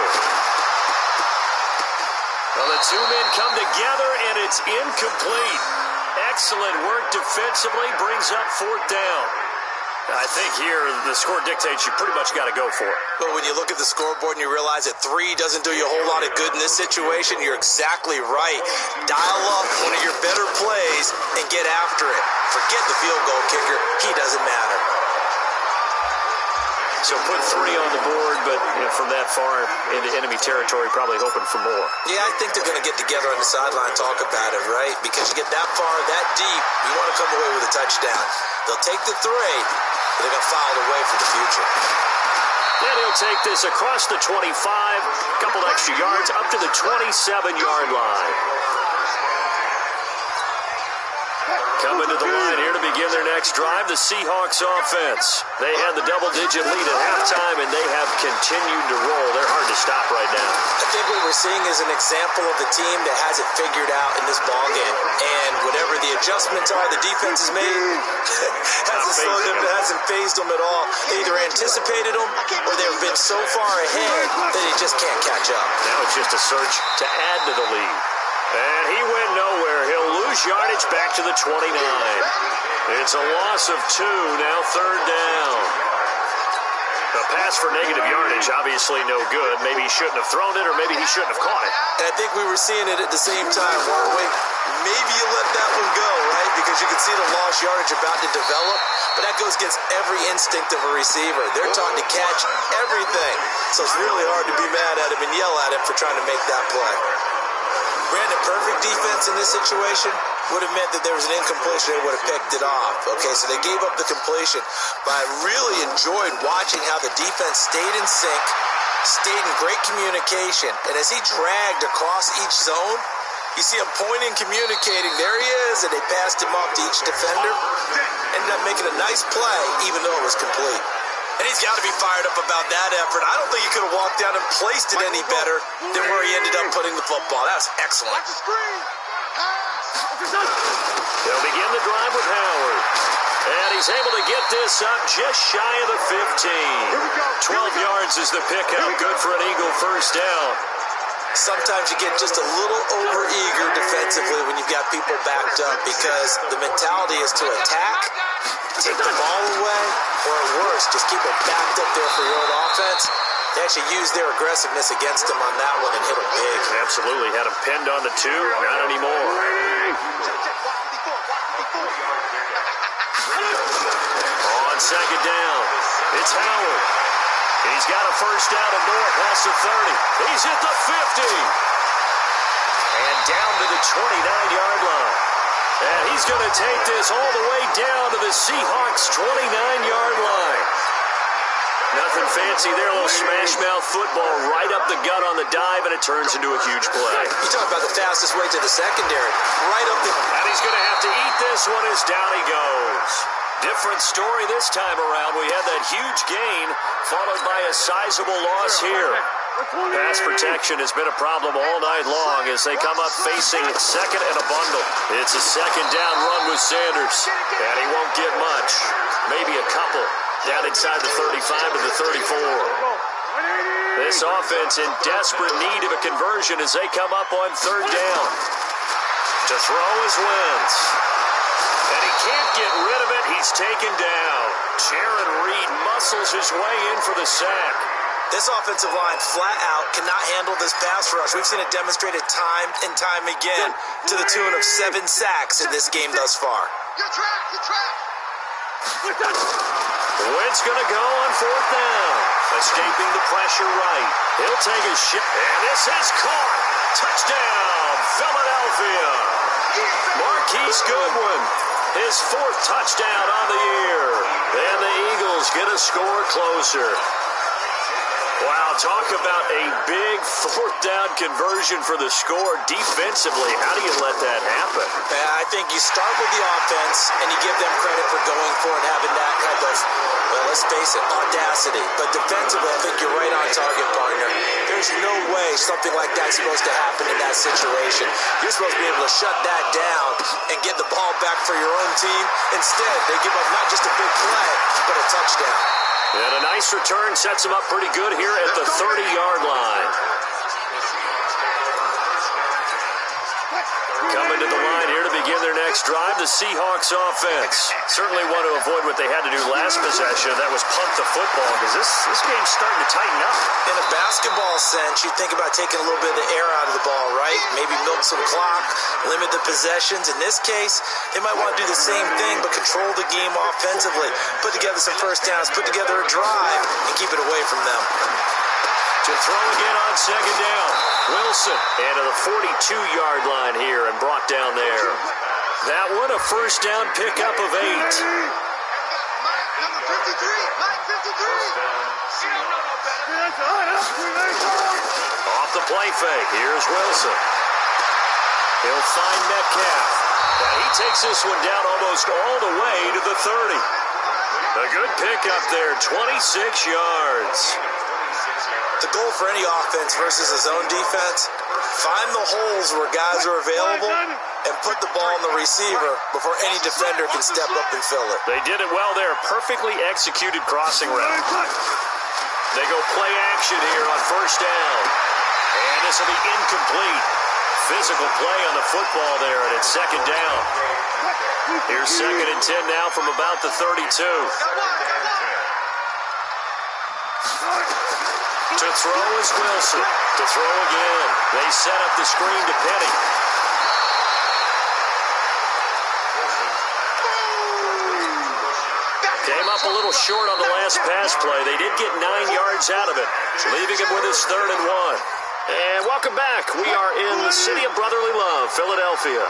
Well, the two men come together, and it's incomplete. Excellent work defensively, brings up 4th down. I think here the score dictates you pretty much got to go for it.
But when you look at the scoreboard and you realize that 3 doesn't do you a whole lot of good in this situation, you're exactly right. Dial up one of your better plays and get after it. Forget the field goal kicker. He doesn't matter.
So put 3 on the board, but from that far into enemy territory, probably hoping for more.
Yeah, I think they're going to get together on the sideline and talk about it, right? Because you get that far, that deep, you want to come away with a touchdown. They'll take the 3, but they're going to file it away for the future.
Then he'll take this across the 25, couple extra yards, up to the 27-yard line. Coming to the line here to begin their next drive, the Seahawks offense. They had the double-digit lead at halftime, and they have continued to roll. They're hard to stop right now.
I think what we're seeing is an example of a team that has it figured out in this ballgame. And whatever the adjustments are the defense has made, hasn't slowed them, hasn't phased them at all. They either anticipated them or they've been so far ahead that they just can't catch up.
Now it's just a search to add to the lead. And he went nowhere. He'll lose yardage back to the 29. It's a loss of 2, now 3rd down. A pass for negative yardage, obviously no good. Maybe he shouldn't have thrown it, or maybe he shouldn't have caught it.
And I think we were seeing it at the same time, weren't we? Maybe you let that one go, right? Because you can see the lost yardage about to develop. But that goes against every instinct of a receiver. They're taught to catch everything. So it's really hard to be mad at him and yell at him for trying to make that play. Brandon, perfect defense in this situation would have meant that there was an incompletion. They would have picked it off. Okay, so they gave up the completion. But I really enjoyed watching how the defense stayed in sync, stayed in great communication. And as he dragged across each zone, you see him pointing, communicating. There he is, and they passed him off to each defender. Ended up making a nice play, even though it was complete. And he's got to be fired up about that effort. I don't think he could have walked down and placed it any better than where he ended up putting the football. That was excellent.
They'll begin the drive with Howard. And he's able to get this up just shy of the 15. 12 yards is the pickup. Good for an Eagle first down.
Sometimes you get just a little over-eager defensively when you've got people backed up because the mentality is to attack, take the ball away, or at worst, just keep them backed up there for your own offense. They actually used their aggressiveness against them on that one and hit them big.
Absolutely. Had him pinned on the 2. Not anymore. On second down, it's Howard. He's got a first down and more past the 30. He's at the 50. And down to the 29-yard line. And he's going to take this all the way down to the Seahawks' 29-yard line. Nothing fancy there, a little smash-mouth football right up the gut on the dive, and it turns into a huge play.
You talk about the fastest way to the secondary. Right up the...
And he's going to have to eat this one as down he goes. Different story this time around. We had that huge gain, followed by a sizable loss here. Pass protection has been a problem all night long as they come up facing second and a bundle. It's a second down run with Sanders, and he won't get much. Maybe a couple down inside the 35 to the 34. This offense in desperate need of a conversion as they come up on third down. To throw is Wentz. And he can't get rid of it. He's taken down. Jaron Reed muscles his way in for the sack.
This offensive line flat out cannot handle this pass rush. We've seen it demonstrated time and time again to the tune of 7 sacks in this game thus far.
You're trapped. You're trapped.
Wentz going to go on fourth down. Escaping the pressure right. He'll take a shot. And this is caught. Touchdown, Philadelphia. Marquise Goodwin, his 4th touchdown on the year. And the Eagles get a score closer. Wow, talk about a big 4th down conversion for the score defensively. How do you let that happen?
I think you start with the offense and you give them credit for going for it and having that kind of, well, let's face it, audacity. But defensively, I think you're right on target, partner. There's no way something like that's supposed to happen in that situation. You're supposed to be able to shut that down and get the ball back for your own team. Instead, they give up not just a big play, but a touchdown.
And a nice return sets them up pretty good here at the 30-yard line. Coming to the line here to begin their next drive, the Seahawks offense. Certainly want to avoid what they had to do last possession. That was punt the football, because this game's starting to tighten up.
In a basketball sense, you think about taking a little bit of the air out of the ball, right? Maybe milk some clock, limit the possessions. In this case, they might want to do the same thing, but control the game offensively. Put together some first downs, put together a drive, and keep it away from them.
To throw again on second down. Wilson into the 42-yard line here and brought down there. That one a first down pickup of 8.
Number 53. Mike 53.
Off the play fake. Here's Wilson. He'll find Metcalf. And he takes this one down almost all the way to the 30. A good pickup there, 26 yards.
The goal for any offense versus a zone defense, find the holes where guys are available and put the ball on the receiver before any defender can step up and fill it.
They did it well there. Perfectly executed crossing route. They go play action here on first down. And this will be incomplete. Physical play on the football there, and it's second down. Here's 2nd and 10 now from about the 32. To throw is Wilson. To throw again. They set up the screen to Penny. Came up a little short on the last pass play. They did get 9 yards out of it, leaving him with his 3rd and 1. And welcome back. We are in the city of brotherly love, Philadelphia.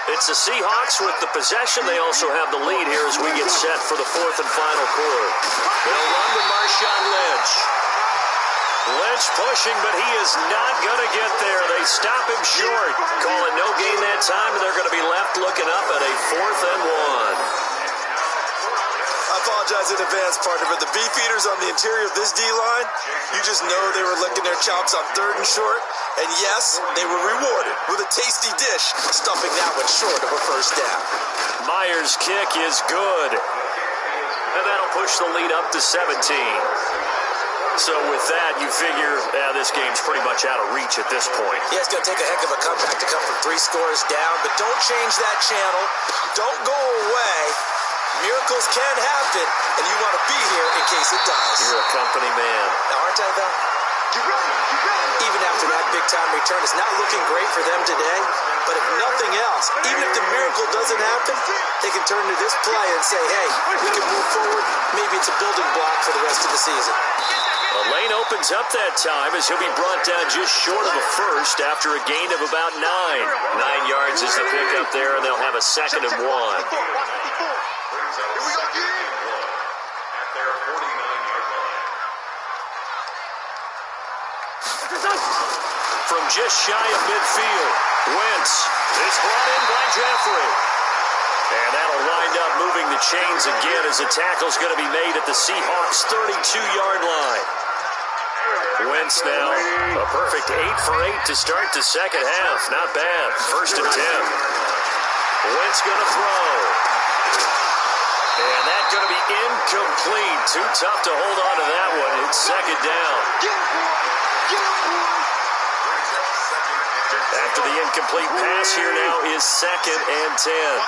It's the Seahawks with the possession. They also have the lead here as we get set for the 4th and final quarter. They'll run to Marshawn Lynch. Lynch pushing, but he is not going to get there. They stop him short. Call it no gain that time, and they're going to be left looking up at a 4th and 1.
I apologize in advance, partner, but the beefeaters on the interior of this D-line, you just know they were licking their chops on 3rd and short. And yes, they were rewarded with a tasty dish, stuffing that one short of a first down.
Myers' kick is good. And that'll push the lead up to 17. So with that, you figure this game's pretty much out of reach at this point.
Yeah, it's going to take a heck of a comeback to come from 3 scores down, but don't change that channel. Don't go away. Miracles can happen, and you want to be here in case it does.
You're a company man.
Now, aren't I, though? Even after that big-time return, it's not looking great for them today. But if nothing else, even if the miracle doesn't happen, they can turn to this play and say, hey, we can move forward. Maybe it's a building block for the rest of the season.
The lane opens up that time as he'll be brought down just short of a first after a gain of about 9. 9 yards is the pickup there, and they'll have a 2nd and 1. From just shy of midfield, Wentz is brought in by Jeffrey. And that'll wind up moving the chains again as the tackle's going to be made at the Seahawks' 32-yard line. Wentz now a perfect 8 for 8 to start the second half. Not bad. 1st and 10. Wentz going to throw. And that going to be incomplete. Too tough to hold on to that one. It's second down. After the incomplete pass, here now is 2nd and 10.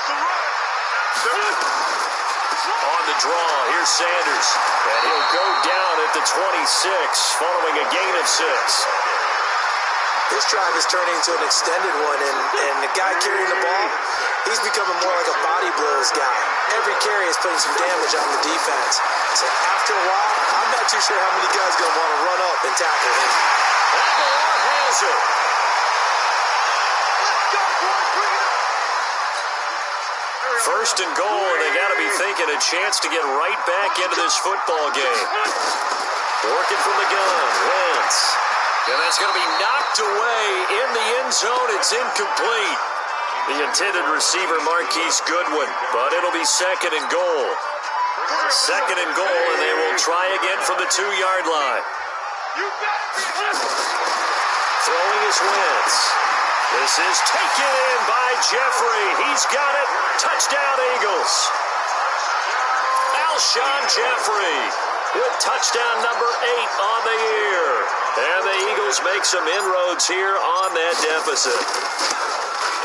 On the draw, here's Sanders. And he'll go down at the 26, following a gain of 6.
This drive is turning into an extended one, and the guy carrying the ball, he's becoming more like a body blows guy. Every carry is putting some damage on the defense. So after a while, I'm not too sure how many guys are going to want to run up and tackle him.
Aguilar has it. First and goal, and they got to be thinking a chance to get right back into this football game. Working from the gun, Wentz. And that's going to be knocked away in the end zone. It's incomplete. The intended receiver, Marquise Goodwin, but it'll be 2nd and goal. 2nd and goal, and they will try again from the 2-yard line. Throwing is Wentz. This is taken in by Jeffrey. He's got it. Touchdown, Eagles. Alshon Jeffrey with touchdown number 8 on the year. And the Eagles make some inroads here on that deficit.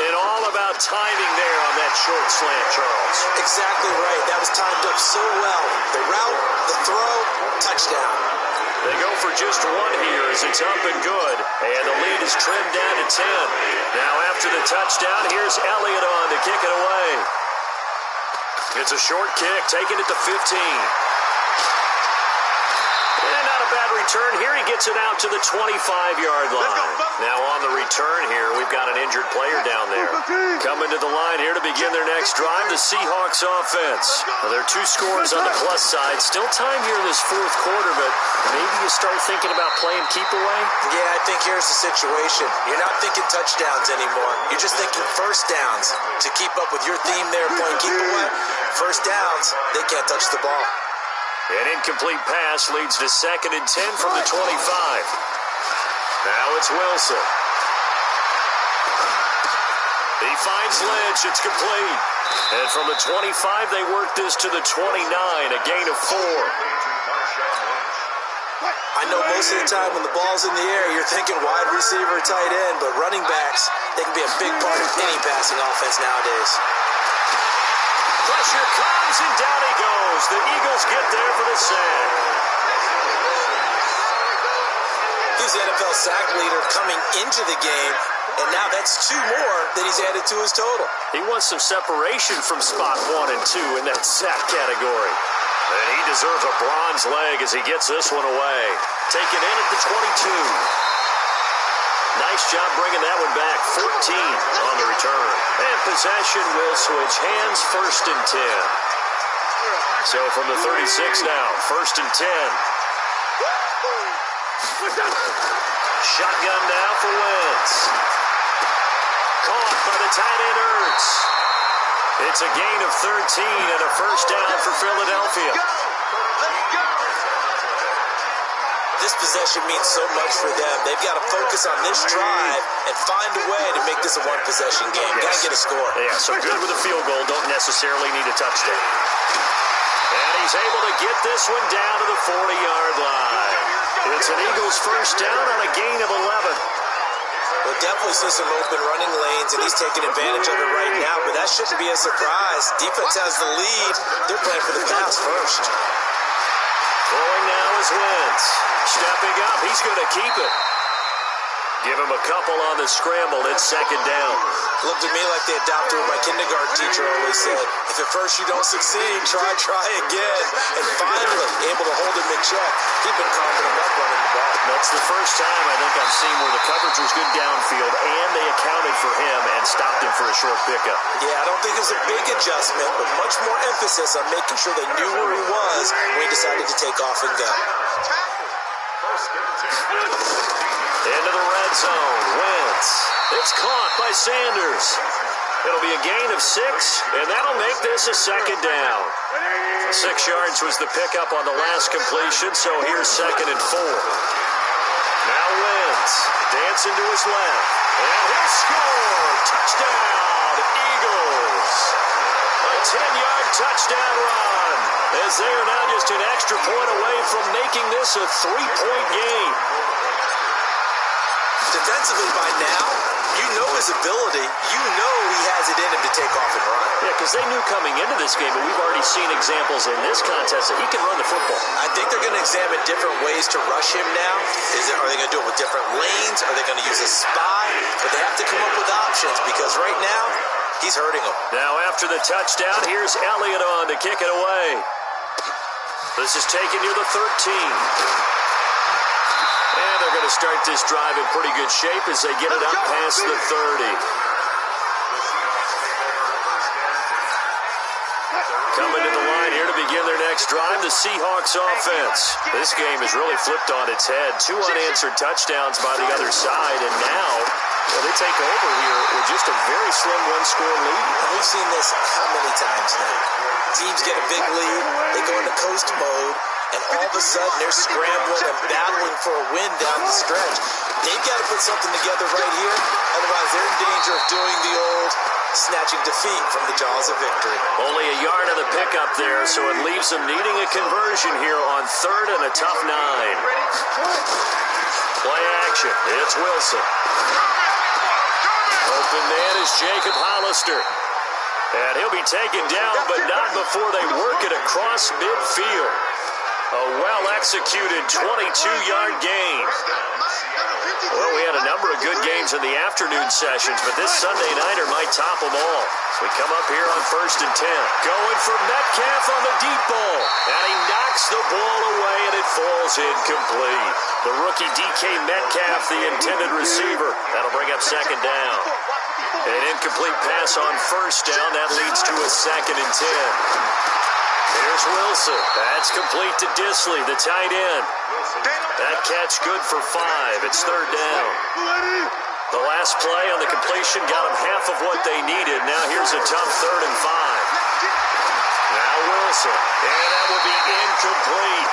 And all about timing there on that short slant, Charles.
Exactly right. That was timed up so well. The route, the throw, touchdown.
They go for just one here as it's up and good. And the lead is trimmed down to 10. Now after the touchdown, here's Elliott on to kick it away. It's a short kick, taking it to 15. And not a bad return here. He gets it out to the 25-yard line. Now on the return here, we've got an injured player down there. Coming to the line here to begin their next drive, the Seahawks offense. Well, they're 2 scores on the plus side. Still time here in this 4th quarter, but maybe you start thinking about playing keep away?
Yeah, I think here's the situation. You're not thinking touchdowns anymore. You're just thinking first downs. To keep up with your theme there, playing keep away, first downs, they can't touch the ball.
An incomplete pass leads to 2nd and 10 from the 25. Now it's Wilson. He finds Lynch. It's complete. And from the 25, they work this to the 29, a gain of 4.
I know most of the time when the ball's in the air, you're thinking wide receiver, tight end, but running backs, they can be a big part of any passing offense nowadays.
Pressure comes, and down he goes. The Eagles get there for the sack.
He's the NFL sack leader coming into the game, and now that's 2 more that he's added to his total.
He wants some separation from spot 1 and 2 in that sack category. And he deserves a bronze leg as he gets this one away. Taken in at the 22. Nice job bringing that one back. 14 on the return. And possession will switch hands, 1st and 10. So from the 36 now, 1st and 10. Shotgun now for Wentz. Caught by the tight end Ertz. It's a gain of 13 and a first down for Philadelphia.
This possession means so much for them. They've got to focus on this drive and find a way to make this a one-possession game.
Yes.
Got to get a score.
Yeah, so good with a field goal. Don't necessarily need a touchdown. And he's able to get this one down to the 40-yard line. It's an Eagles first down on a gain of 11.
We'll definitely see some open running lanes, and he's taking advantage of it right now, but that shouldn't be a surprise. Defense has the lead. They're playing for the pass first.
Throwing now is Wentz. Stepping up, he's going to keep it. Give him a couple on the scramble. It's 2nd down.
Looked at me like they adopted what my kindergarten teacher always said. If at first you don't succeed, try again. And finally, able to hold him in check. He'd been coughing him up running the ball.
That's the first time I think I've seen where the coverage was good downfield and they accounted for him and stopped him for a short pickup.
Yeah, I don't think it was a big adjustment, but much more emphasis on making sure they knew where he was when he decided to take off and go.
Into the red zone. Wentz. It's caught by Sanders. It'll be a gain of 6, and that'll make this a 2nd down. 6 yards was the pickup on the last completion, so here's 2nd and 4. Now Wentz dancing to his left, and he'll score. Touchdown, Eagles. A 10-yard touchdown run. as they are now just an extra point away from making this a 3-point game.
Defensively by now, you know his ability. You know he has it in him to take off and run.
Yeah, because they knew coming into this game, but we've already seen examples in this contest that he can run the football.
I think they're going to examine different ways to rush him now. Are they going to do it with different lanes? Are they going to use a spy? But they have to come up with options because right now, he's hurting them.
Now after the touchdown, here's Elliott on to kick it away. This is taken near the 13. And they're going to start this drive in pretty good shape as they get it up past the 30. Coming to the line here to begin their next drive, the Seahawks offense. This game has really flipped on its head. 2 unanswered touchdowns by the other side, and now they take over here with just a very slim one-score lead.
We've seen this how many times now? Teams get a big lead, they go into coast mode, and all of a sudden they're scrambling and battling for a win down the stretch. They've got to put something together right here, otherwise they're in danger of doing the old snatching defeat from the jaws of victory.
Only a yard of the pickup there, so it leaves them needing a conversion here on 3rd and a tough 9. Play action. It's Wilson. Open man is Jacob Hollister. And he'll be taken down, but not before they work it across midfield. A well-executed 22-yard gain. Well, we had a number of good games in the afternoon sessions, but this Sunday nighter might top them all. So we come up here on 1st and 10. Going for Metcalf on the deep ball. And he knocks the ball away, and it falls incomplete. The rookie DK Metcalf, the intended receiver. That'll bring up 2nd down. An incomplete pass on 1st down. That leads to a 2nd and 10. Here's Wilson. That's complete to Disley, the tight end. That catch good for 5. It's 3rd down. The last play on the completion got them half of what they needed. Now here's a tough 3rd and 5. Now Wilson. And that will be incomplete.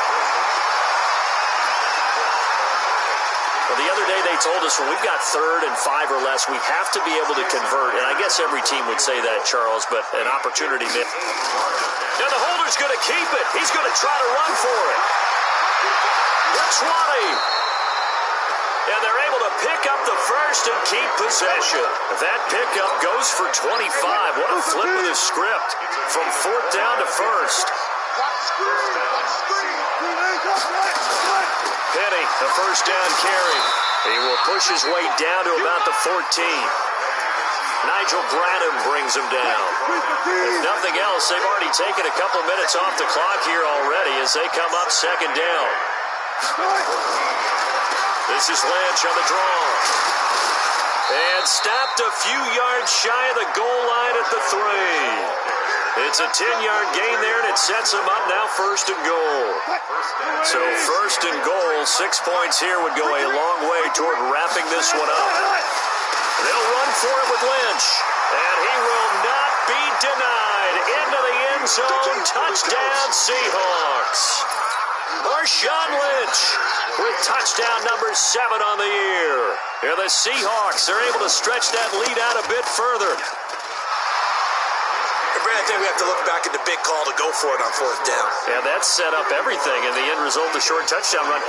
Well, the other day they told us when we've got 3rd and 5 or less, we have to be able to convert. And I guess every team would say that, Charles, but an opportunity. Now the holder's going to keep it. He's going to try to run for it. The 20. And they're able to pick up the 1st and keep possession. That pickup goes for 25. What a flip of the script. From 4th down to 1st. Penny, the 1st down carry. He will push his way down to about the 14. Nigel Bradham brings him down. If nothing else, they've already taken a couple minutes off the clock here already as they come up 2nd down. This is Lynch on the draw. And stopped a few yards shy of the goal line at the 3. It's a 10-yard gain there, and it sets them up now 1st and goal. So 1st and goal, 6 points here would go a long way toward wrapping this one up. They'll run for it with Lynch, and he will not be denied. Into the end zone, touchdown Seahawks. Marshawn Lynch with touchdown number 7 on the year. Here the Seahawks are able to stretch that lead out a bit further.
Brad, I think we have to look back at the big call to go for it on 4th down.
Yeah, that set up everything, and the end result, the short touchdown run.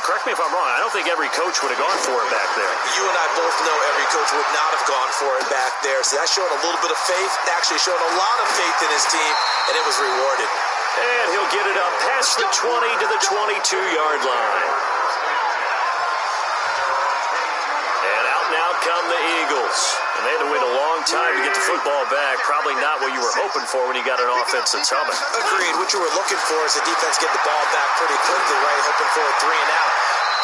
Correct me if I'm wrong, I don't think every coach would have gone for it back there.
You and I both know every coach would not have gone for it back there. So that showed a little bit of faith, actually showed a lot of faith in his team, and it was rewarded.
And he'll get it up past the 20 to the 22-yard line. And out now come the Eagles. And they had to wait a long time to get the football back. Probably not what you were hoping for when you got an offense that's humming.
Agreed. What you were looking for is the defense get the ball back pretty quickly, right? Hoping for a 3 and out.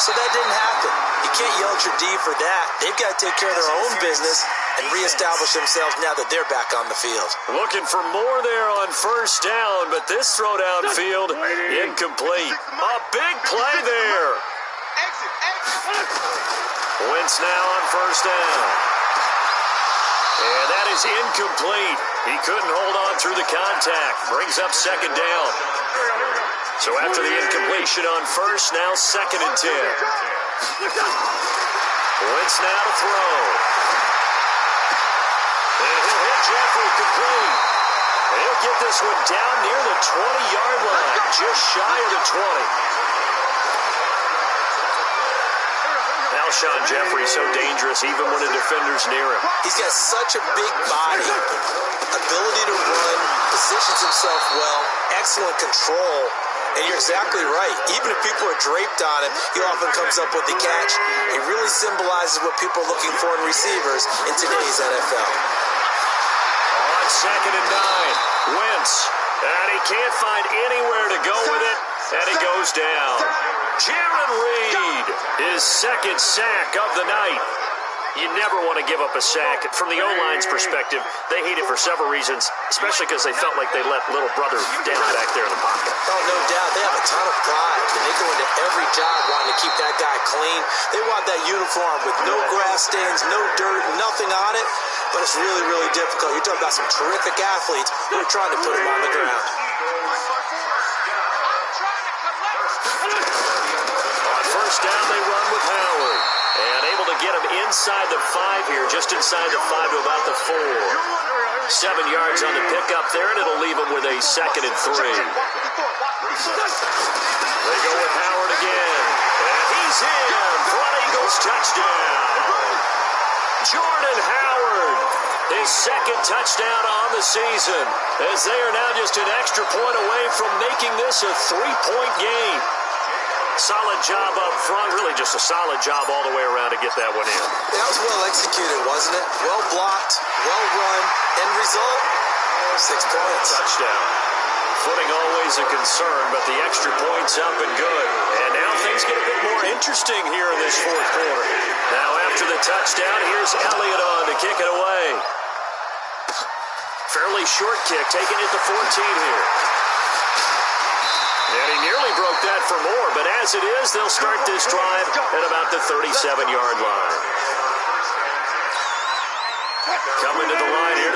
So that didn't happen. You can't yell at your D for that. They've got to take care of their own business and reestablish themselves now that they're back on the field.
Looking for more there on 1st down, but this throw downfield incomplete. A big play there. Wentz now on 1st down. And that is incomplete. He couldn't hold on through the contact. Brings up 2nd down. So after the incompletion on 1st, now 2nd and 10. Wentz now to throw. And he'll hit Jeffrey complete. And he'll get this one down near the 20-yard line, just shy of the 20. Alshon Jeffrey so dangerous even when a defender's near him.
He's got such a big body, ability to run, positions himself well, excellent control. And you're exactly right. Even if people are draped on him, he often comes up with the catch. He really symbolizes what people are looking for in receivers in today's NFL.
On 2nd and 9, Wentz. And he can't find anywhere to go with it, and he goes down. Jaron Reed, his second sack of the night. You never want to give up a sack. From the O-line's perspective, they hate it for several reasons, especially because they felt like they let little brother down back there in the pocket.
Oh, no doubt. They have a ton of pride, and they go into every job wanting to keep that guy clean. They want that uniform with no grass stains, no dirt, nothing on it. But it's really, really difficult. You're talking about some terrific athletes who are trying to put him on the ground.
On first down, they run with Howard. And able to get him inside the 5 here, just inside the 5 to about the 4. 7 yards on the pickup there, and it'll leave him with a 2nd and 3. They go with Howard again. And he's in for an Eagles touchdown. Jordan Howard, his 2nd touchdown on the season, as they are now just an extra point away from making this a 3-point game. Solid job up front, really just a solid job all the way around to get that one in.
That was well executed, wasn't it? Well blocked, well run. End result, 6 points.
Touchdown. Footing always a concern, but the extra point's up and good. And now things get a bit more interesting here in this 4th quarter. Now after the touchdown, here's Elliott on to kick it away. Fairly short kick, taking it to 14 here. And he nearly broke that for more, but as it is, they'll start this drive at about the 37-yard line. Coming to the line here.